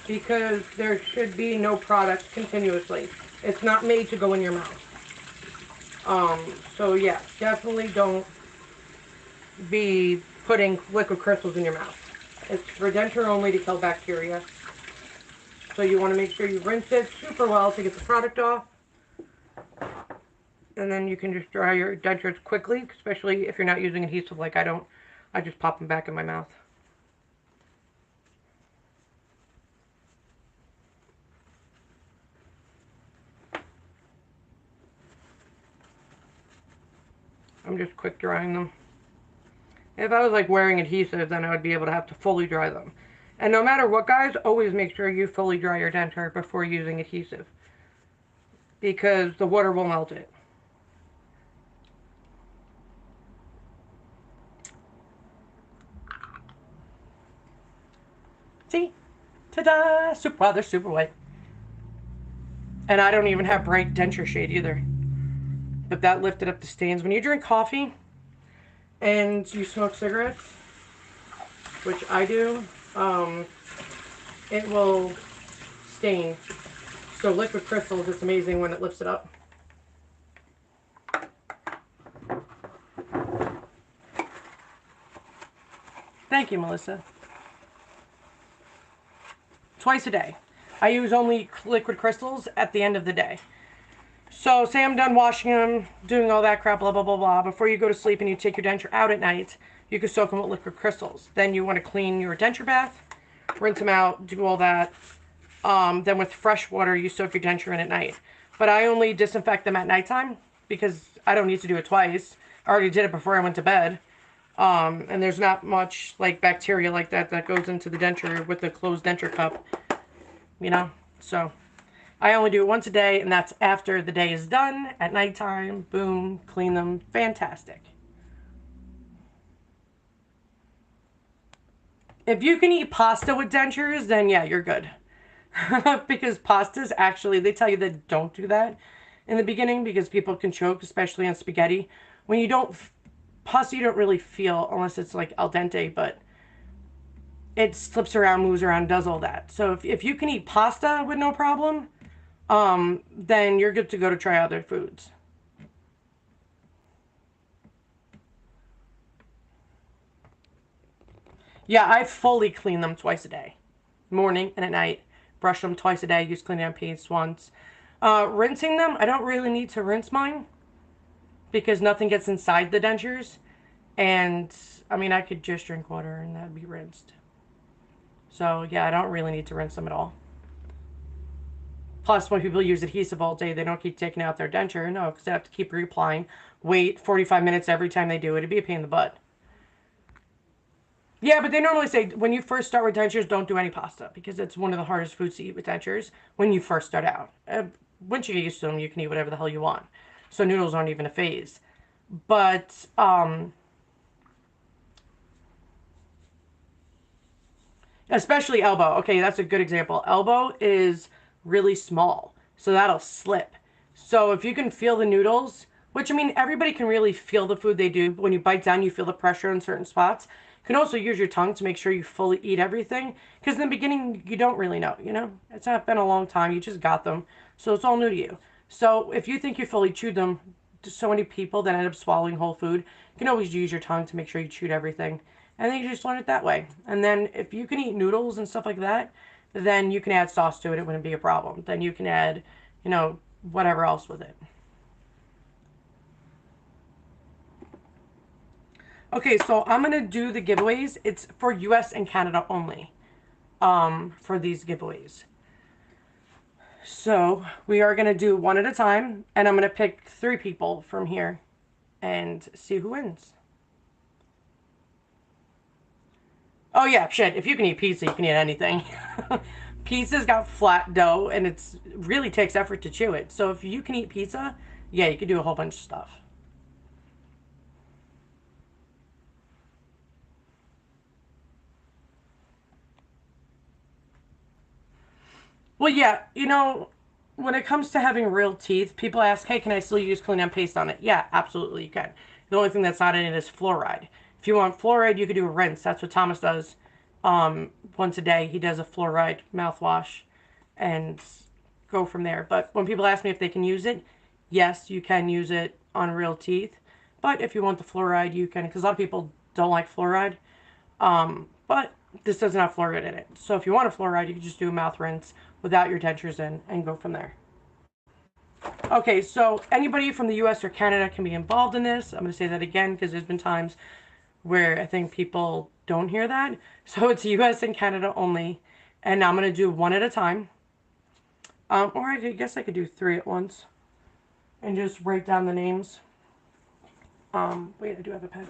Speaker 1: because there should be no product continuously. It's not made to go in your mouth. So yeah, definitely don't be putting liquid crystals in your mouth. It's for denture only to kill bacteria. So you want to make sure you rinse it super well to get the product off. And then you can just dry your dentures quickly, especially if you're not using adhesive like I don't. I just pop them back in my mouth. I'm just quick drying them. If I was like wearing adhesive, then I would be able to have to fully dry them. And no matter what, guys, always make sure you fully dry your denture before using adhesive, because the water will melt it. See? Ta-da! Wow, they're super white. And I don't even have bright denture shade either. But that lifted up the stains. When you drink coffee and you smoke cigarettes, which I do, it will stain. So liquid crystals, it's amazing when it lifts it up. Thank you, Melissa. Twice a day. I use only liquid crystals at the end of the day. So say I'm done washing them, doing all that crap, blah, blah, blah, blah. Before you go to sleep and you take your denture out at night, you can soak them with liquid crystals. Then you want to clean your denture bath, rinse them out, do all that. Then with fresh water, you soak your denture in at night. But I only disinfect them at nighttime because I don't need to do it twice. I already did it before I went to bed. And there's not much like bacteria like that goes into the denture with the closed denture cup, you know? So I only do it once a day, and that's after the day is done at nighttime. Boom, clean them. Fantastic. If you can eat pasta with dentures, then yeah, you're good. Because pastas, actually, they tell you that don't do that in the beginning because people can choke, especially on spaghetti. When you don't, pasta you don't really feel unless it's like al dente, but it slips around, moves around, does all that. So if you can eat pasta with no problem, then you're good to go to try other foods. Yeah, I fully clean them twice a day. Morning and at night. Brush them twice a day. Use cleaning paste once. Rinsing them, I don't really need to rinse mine because nothing gets inside the dentures. And, I mean, I could just drink water and that'd be rinsed. So, yeah, I don't really need to rinse them at all. Plus, when people use adhesive all day, they don't keep taking out their denture. No, because they have to keep reapplying. Wait 45 minutes every time they do it. It'd be a pain in the butt. Yeah, but they normally say when you first start with dentures, don't do any pasta because it's one of the hardest foods to eat with dentures when you first start out. Once you get used to them, you can eat whatever the hell you want. So noodles aren't even a phase. But, especially elbow. Okay, that's a good example. Elbow is really small, so that'll slip. So if you can feel the noodles, which I mean, everybody can really feel the food they do. But when you bite down, you feel the pressure in certain spots. You can also use your tongue to make sure you fully eat everything. Because in the beginning, you don't really know, you know? It's not been a long time. You just got them. So it's all new to you. So if you think you fully chewed them, so many people that end up swallowing whole food, you can always use your tongue to make sure you chewed everything. And then you just learn it that way. And then if you can eat noodles and stuff like that, then you can add sauce to it. It wouldn't be a problem. Then you can add, you know, whatever else with it. Okay, so I'm going to do the giveaways. It's for US and Canada only for these giveaways. So we are going to do one at a time, and I'm going to pick 3 people from here and see who wins. Oh yeah, shit, if you can eat pizza, you can eat anything. Pizza's got flat dough, and it's really takes effort to chew it. So if you can eat pizza, yeah, you can do a whole bunch of stuff. Well, yeah, you know, when it comes to having real teeth, people ask, hey, can I still use clean and paste on it? Yeah, absolutely you can. The only thing that's not in it is fluoride. If you want fluoride, you could do a rinse. That's what Thomas does. Once a day, he does a fluoride mouthwash and go from there. But when people ask me if they can use it, yes, you can use it on real teeth. But if you want the fluoride, you can, because a lot of people don't like fluoride. But this doesn't have fluoride in it. So if you want a fluoride, you can just do a mouth rinse without your dentures in and go from there. Okay, so anybody from the US or Canada can be involved in this. I'm going to say that again because there's been times where I think people don't hear that. So it's US and Canada only. And I'm going to do one at a time. Or I guess I could do 3 at once and just write down the names. Wait, I do have a pen.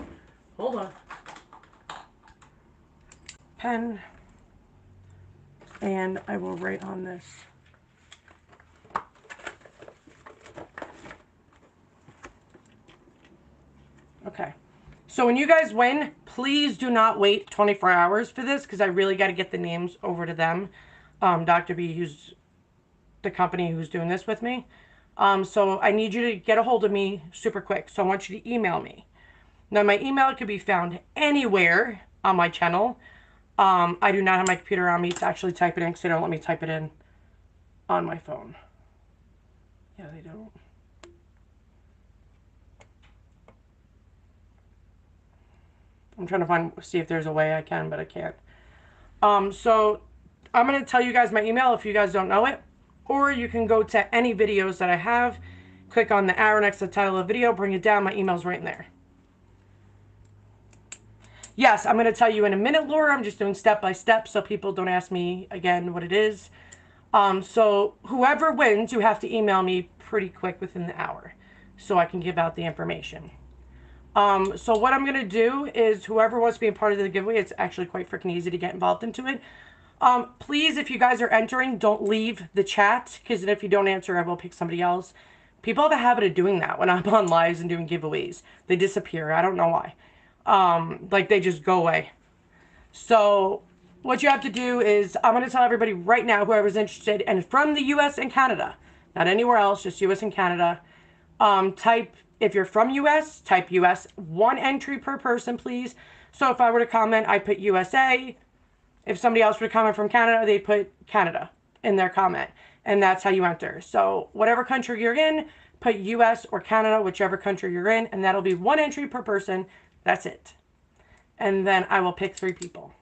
Speaker 1: Hold on. Pen. And I will write on this. Okay. So when you guys win, please do not wait 24 hours for this because I really got to get the names over to them. Dr. B, who's the company who's doing this with me. So I need you to get a hold of me super quick. So I want you to email me. Now my email could be found anywhere on my channel. I do not have my computer on me to actually type it in because they don't let me type it in on my phone. Yeah, they don't. I'm trying to see if there's a way I can, but I can't. So I'm going to tell you guys my email if you guys don't know it. Or you can go to any videos that I have, click on the arrow next to the title of the video, bring it down. My email's right in there. Yes, I'm going to tell you in a minute, Laura. I'm just doing step by step so people don't ask me again what it is. So whoever wins, you have to email me pretty quick within the hour so I can give out the information. So what I'm going to do is whoever wants to be a part of the giveaway, it's actually quite freaking easy to get involved into it. Please, if you guys are entering, don't leave the chat because if you don't answer, I will pick somebody else. People have a habit of doing that when I'm on lives and doing giveaways. They disappear. I don't know why. Like they just go away. So what you have to do is I'm going to tell everybody right now, whoever's interested, and from the US and Canada, not anywhere else, just US and Canada, type, if you're from US, type US, 1 entry per person, please. So if I were to comment, I put USA. If somebody else would comment from Canada, they put Canada in their comment. And that's how you enter. So whatever country you're in, put US or Canada, whichever country you're in, and that'll be 1 entry per person. That's it. And then I will pick 3 people.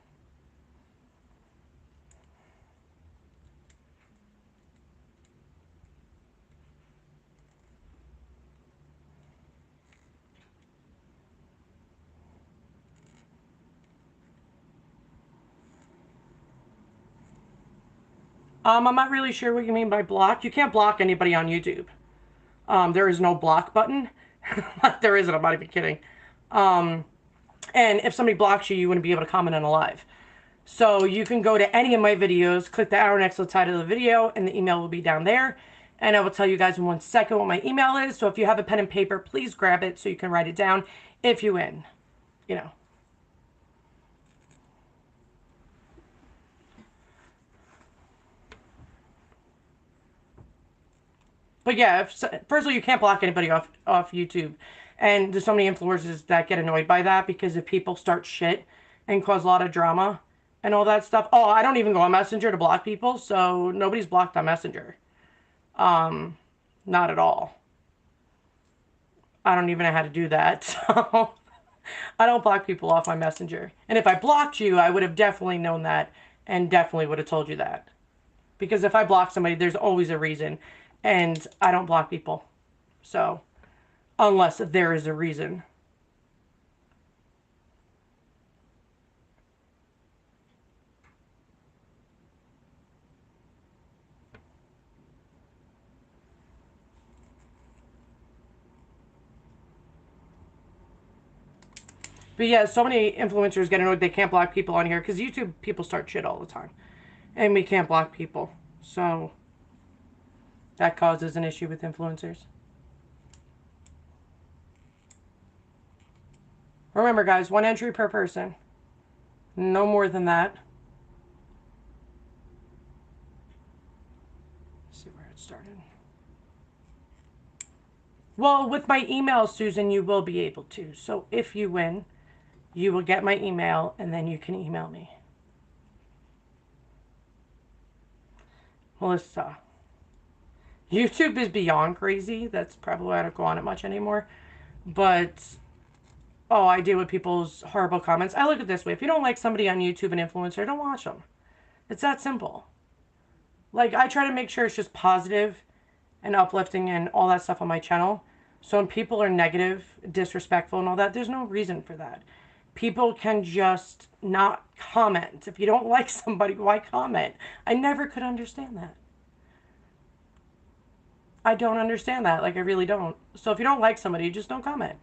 Speaker 1: I'm not really sure what you mean by block. You can't block anybody on YouTube. There is no block button. There isn't, I'm not even kidding. And if somebody blocks you, you wouldn't be able to comment on a live. So you can go to any of my videos, click the arrow next to the title of the video, and the email will be down there. And I will tell you guys in 1 second what my email is. So if you have a pen and paper, please grab it so you can write it down if you win. You know. But yeah, first of all, you can't block anybody off YouTube. And there's so many influencers that get annoyed by that because if people start shit and cause a lot of drama and all that stuff. Oh, I don't even go on Messenger to block people, so nobody's blocked on Messenger. Not at all. I don't even know how to do that, so I don't block people off my Messenger. And if I blocked you, I would have definitely known that and definitely would have told you that. Because if I block somebody, there's always a reason. And I don't block people. So, unless there is a reason. But yeah, so many influencers get annoyed they can't block people on here because YouTube people start shit all the time. And we can't block people. So that causes an issue with influencers. Remember, guys, 1 entry per person. No more than that. Let's see where it started. Well, with my email, Susan, you will be able to. So if you win, you will get my email, and then you can email me. Melissa. YouTube is beyond crazy. That's probably why I don't go on it much anymore. But, oh, I deal with people's horrible comments. I look at it this way. If you don't like somebody on YouTube, an influencer, don't watch them. It's that simple. Like, I try to make sure it's just positive and uplifting and all that stuff on my channel. So when people are negative, disrespectful and all that, there's no reason for that. People can just not comment. If you don't like somebody, why comment? I never could understand that. I don't understand that. Like, I really don't. So if you don't like somebody, just don't comment.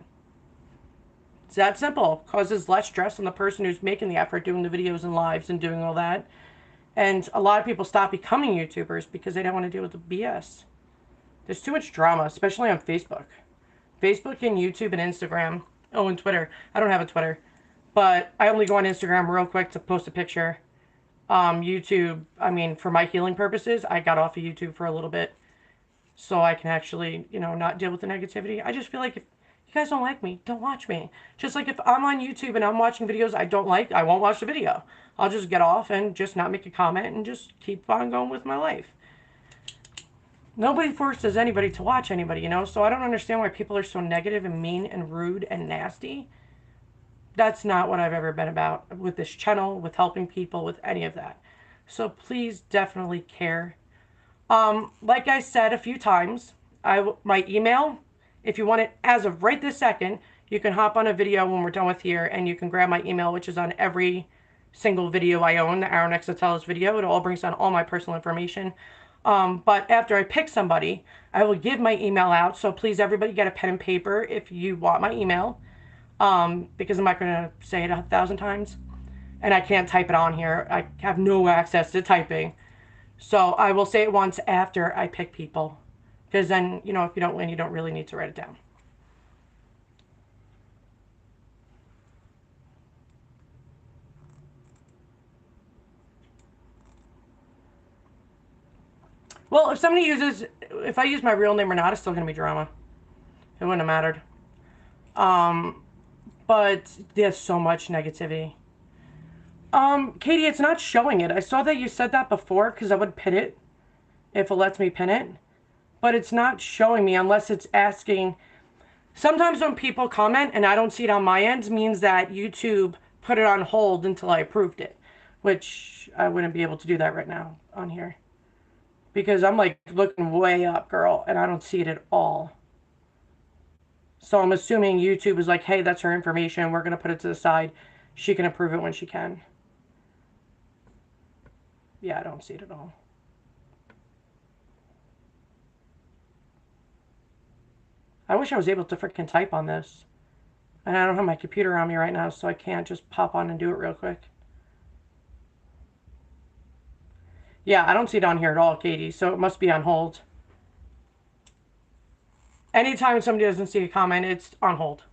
Speaker 1: It's that simple. Causes less stress on the person who's making the effort, doing the videos and lives and doing all that. And a lot of people stop becoming YouTubers because they don't want to deal with the BS. There's too much drama, especially on Facebook. Facebook and YouTube and Instagram. Oh, and Twitter. I don't have a Twitter. But I only go on Instagram real quick to post a picture. YouTube, I mean, for my healing purposes, I got off of YouTube for a little bit. So I can actually, you know, not deal with the negativity. I just feel like if you guys don't like me, don't watch me. Just like if I'm on YouTube and I'm watching videos I don't like, I won't watch the video. I'll just get off and just not make a comment and just keep on going with my life. Nobody forces anybody to watch anybody, you know? So I don't understand why people are so negative and mean and rude and nasty. That's not what I've ever been about with this channel, with helping people, with any of that. So please definitely care. Like I said a few times, my email, if you want it as of right this second, you can hop on a video when we're done with here and you can grab my email, which is on every single video I own, the Our Next to Tell Us video. It all brings down all my personal information. But after I pick somebody, I will give my email out. So please, everybody, get a pen and paper if you want my email. Because I'm not going to say it 1,000 times. And I can't type it on here. I have no access to typing. So I will say it once after I pick people. Because then, you know, if you don't win, you don't really need to write it down. Well, if I use my real name or not, it's still going to be drama. It wouldn't have mattered. But there's so much negativity. Katie, it's not showing it. I saw that you said that before because I would pin it if it lets me pin it. But it's not showing me unless it's asking. Sometimes when people comment and I don't see it on my end, means that YouTube put it on hold until I approved it. Which I wouldn't be able to do that right now on here. Because I'm like looking way up, girl, and I don't see it at all. So I'm assuming YouTube is like, hey, that's her information. We're going to put it to the side. She can approve it when she can. Yeah, I don't see it at all. I wish I was able to freaking type on this. And I don't have my computer on me right now, so I can't just pop on and do it real quick. Yeah, I don't see it on here at all, Katie, so it must be on hold. Anytime somebody doesn't see a comment, it's on hold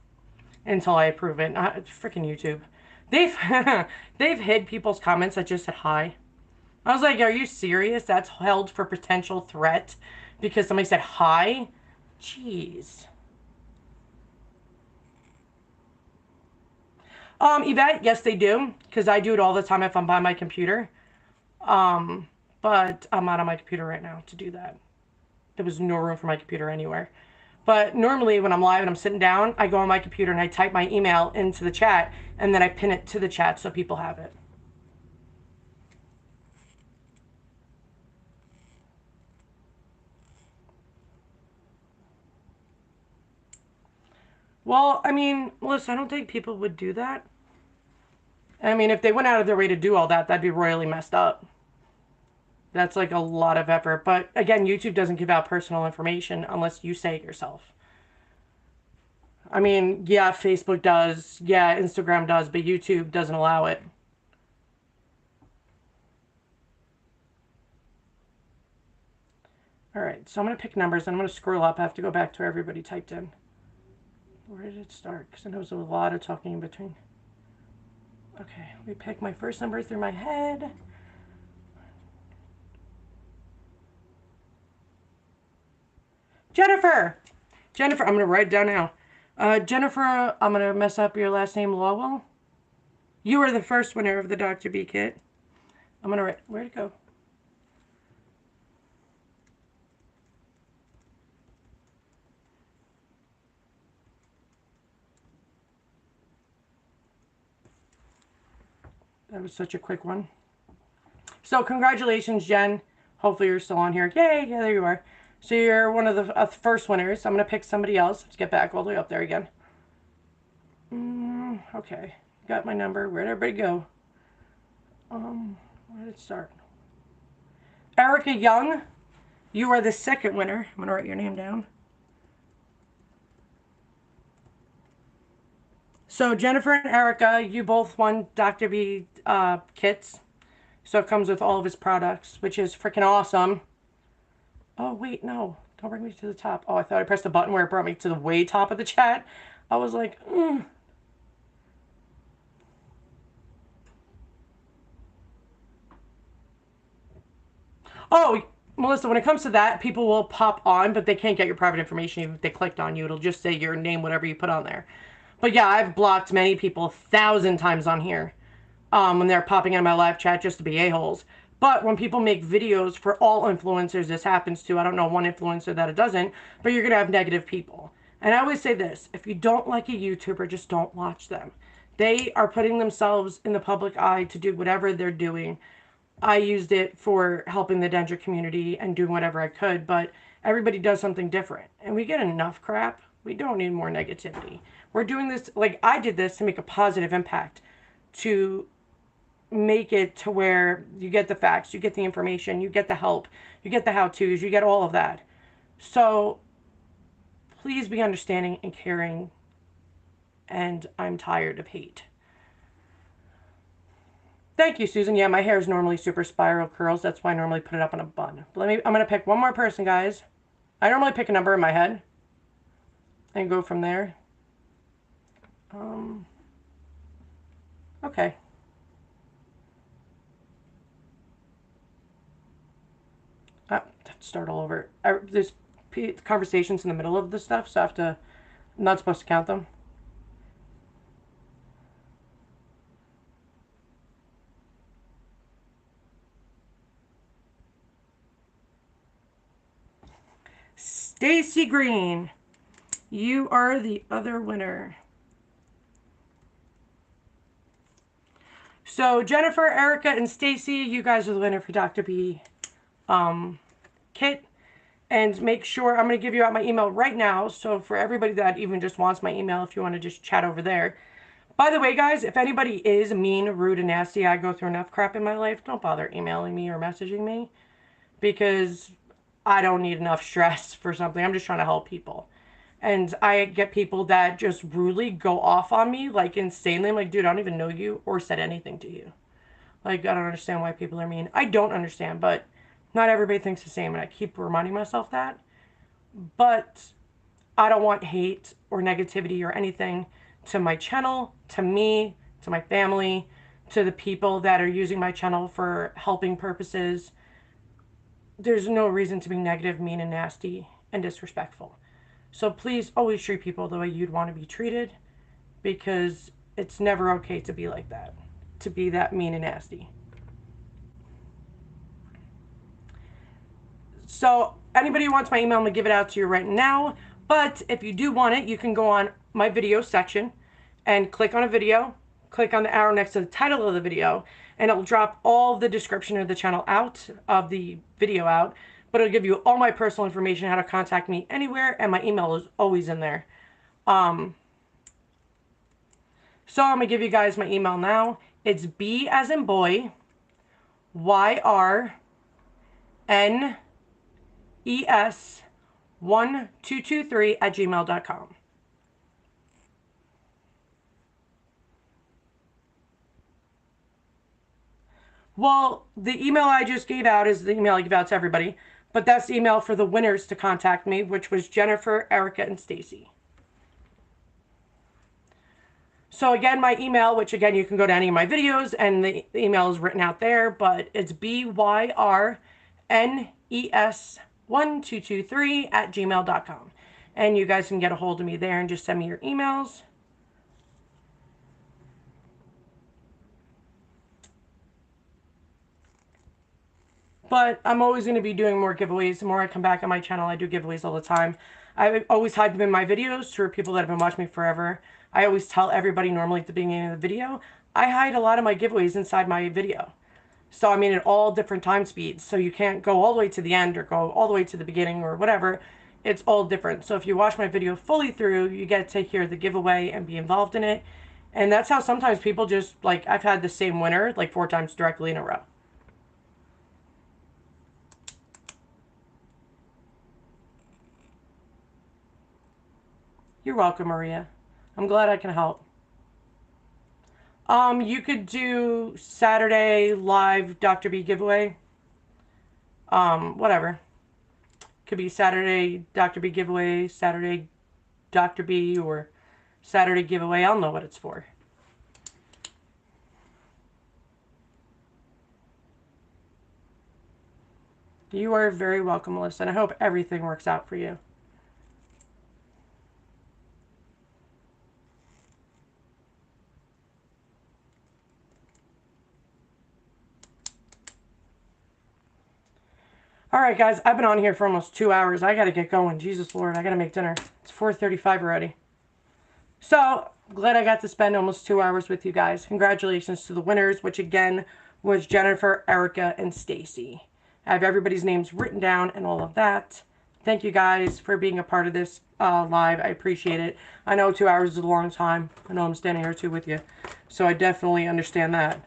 Speaker 1: until I approve it. Freaking YouTube. They've hid people's comments that just said hi. I was like, are you serious? That's held for potential threat because somebody said hi? Jeez. Yvette, yes, they do, because I do it all the time if I'm by my computer. But I'm not on my computer right now to do that. There was no room for my computer anywhere. But normally when I'm live and I'm sitting down, I go on my computer and I type my email into the chat, and then I pin it to the chat so people have it. Well, I mean, Melissa, I don't think people would do that. I mean, if they went out of their way to do all that, that'd be royally messed up. That's like a lot of effort. But again, YouTube doesn't give out personal information unless you say it yourself. I mean, yeah, Facebook does. Yeah, Instagram does, but YouTube doesn't allow it. All right, so I'm going to pick numbers. I'm going to scroll up. I have to go back to where everybody typed in. Where did it start? Because I know there's a lot of talking in between. Okay, let me pick my first number through my head. Jennifer! Jennifer, I'm going to write it down now. Jennifer, I'm going to mess up your last name, Lawwell. You are the first winner of the Dr. B kit. I'm going to write, where'd it go? That was such a quick one. So congratulations, Jen. Hopefully you're still on here. Yay, yeah, there you are. So you're one of the first winners. I'm going to pick somebody else. Let's get back all the way up there again. Okay, got my number. Where'd everybody go? Where did it start? Erica Young, you are the second winner. I'm going to write your name down. So Jennifer and Erica, you both won Dr. B kits. So it comes with all of his products, which is freaking awesome. Oh, wait, no. Don't bring me to the top. Oh, I thought I pressed the button where it brought me to the way top of the chat. I was like, Oh, Melissa, when it comes to that, people will pop on, but they can't get your private information even if they clicked on you. It'll just say your name, whatever you put on there. But yeah, I've blocked many people 1,000 times on here when they're popping in my live chat just to be a-holes. But when people make videos for all influencers, this happens to. I don't know one influencer that it doesn't, but you're going to have negative people. And I always say this, if you don't like a YouTuber, just don't watch them. They are putting themselves in the public eye to do whatever they're doing. I used it for helping the Denture community and doing whatever I could, but everybody does something different. And we get enough crap. We don't need more negativity. We're doing this, like I did this to make a positive impact, to make it to where you get the facts, you get the information, you get the help, you get the how-tos, you get all of that. So please be understanding and caring, and I'm tired of hate. Thank you, Susan. Yeah, my hair is normally super spiral curls. That's why I normally put it up in a bun. But I'm going to pick one more person, guys. I normally pick a number in my head and go from there. Okay. Start all over. There's conversations in the middle of the stuff, so I have to, I'm not supposed to count them. Stacy Green, you are the other winner. So Jennifer, Erica, and Stacy, you guys are the winner for Dr. B kit. And make sure, I'm going to give you out my email right now. So for everybody that even just wants my email, if you want to just chat over there. By the way, guys, if anybody is mean, rude, and nasty, I go through enough crap in my life. Don't bother emailing me or messaging me, because I don't need enough stress for something. I'm just trying to help people. And I get people that just rudely go off on me, like insanely. I'm like, dude, I don't even know you or said anything to you. Like, I don't understand why people are mean. I don't understand, but not everybody thinks the same, and I keep reminding myself that. But I don't want hate or negativity or anything to my channel, to me, to my family, to the people that are using my channel for helping purposes. There's no reason to be negative, mean, and nasty and disrespectful. So please always treat people the way you'd want to be treated, because it's never okay to be like that, to be that mean and nasty. So anybody who wants my email, I'm going to give it out to you right now. But if you do want it, you can go on my video section and click on a video, click on the arrow next to the title of the video, and it'll drop all the description of the channel out, of the video out. But it'll give you all my personal information, how to contact me anywhere, and my email is always in there. So I'm going to give you guys my email now. It's B as in boy, YRNES 1223 @gmail.com. Well, the email I just gave out is the email I give out to everybody, but that's the email for the winners to contact me, which was Jennifer, Erica, and Stacy. So again, my email, which again, you can go to any of my videos and the email is written out there, but it's byrnes1223@gmail.com. And you guys can get a hold of me there and just send me your emails. But I'm always going to be doing more giveaways. The more I come back on my channel, I do giveaways all the time. I always hide them in my videos for people that have been watching me forever. I always tell everybody normally at the beginning of the video, I hide a lot of my giveaways inside my video. So I mean at all different time speeds. So you can't go all the way to the end or go all the way to the beginning or whatever. It's all different. So if you watch my video fully through, you get to hear the giveaway and be involved in it. And that's how sometimes people just, like, I've had the same winner like 4 times directly in a row. You're welcome, Maria. I'm glad I can help. You could do Saturday live Dr. B giveaway. Whatever. Could be Saturday Dr. B giveaway, Saturday Dr. B, or Saturday giveaway. I'll know what it's for. You are very welcome, Melissa, and I hope everything works out for you. All right, guys, I've been on here for almost 2 hours. I got to get going. Jesus Lord, I got to make dinner. It's 4:35 already. So, glad I got to spend almost 2 hours with you guys. Congratulations to the winners, which again was Jennifer, Erica, and Stacy. I have everybody's names written down and all of that. Thank you guys for being a part of this live. I appreciate it. I know 2 hours is a long time. I know I'm standing here too with you. So I definitely understand that.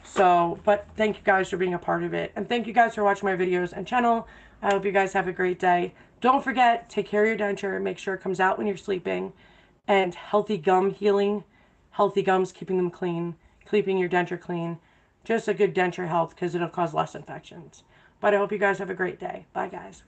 Speaker 1: So, but thank you guys for being a part of it. And thank you guys for watching my videos and channel. I hope you guys have a great day. Don't forget, take care of your denture. Make sure it comes out when you're sleeping. And healthy gum healing. Healthy gums, keeping them clean. Keeping your denture clean. Just a good denture health because it'll cause less infections. But I hope you guys have a great day. Bye, guys.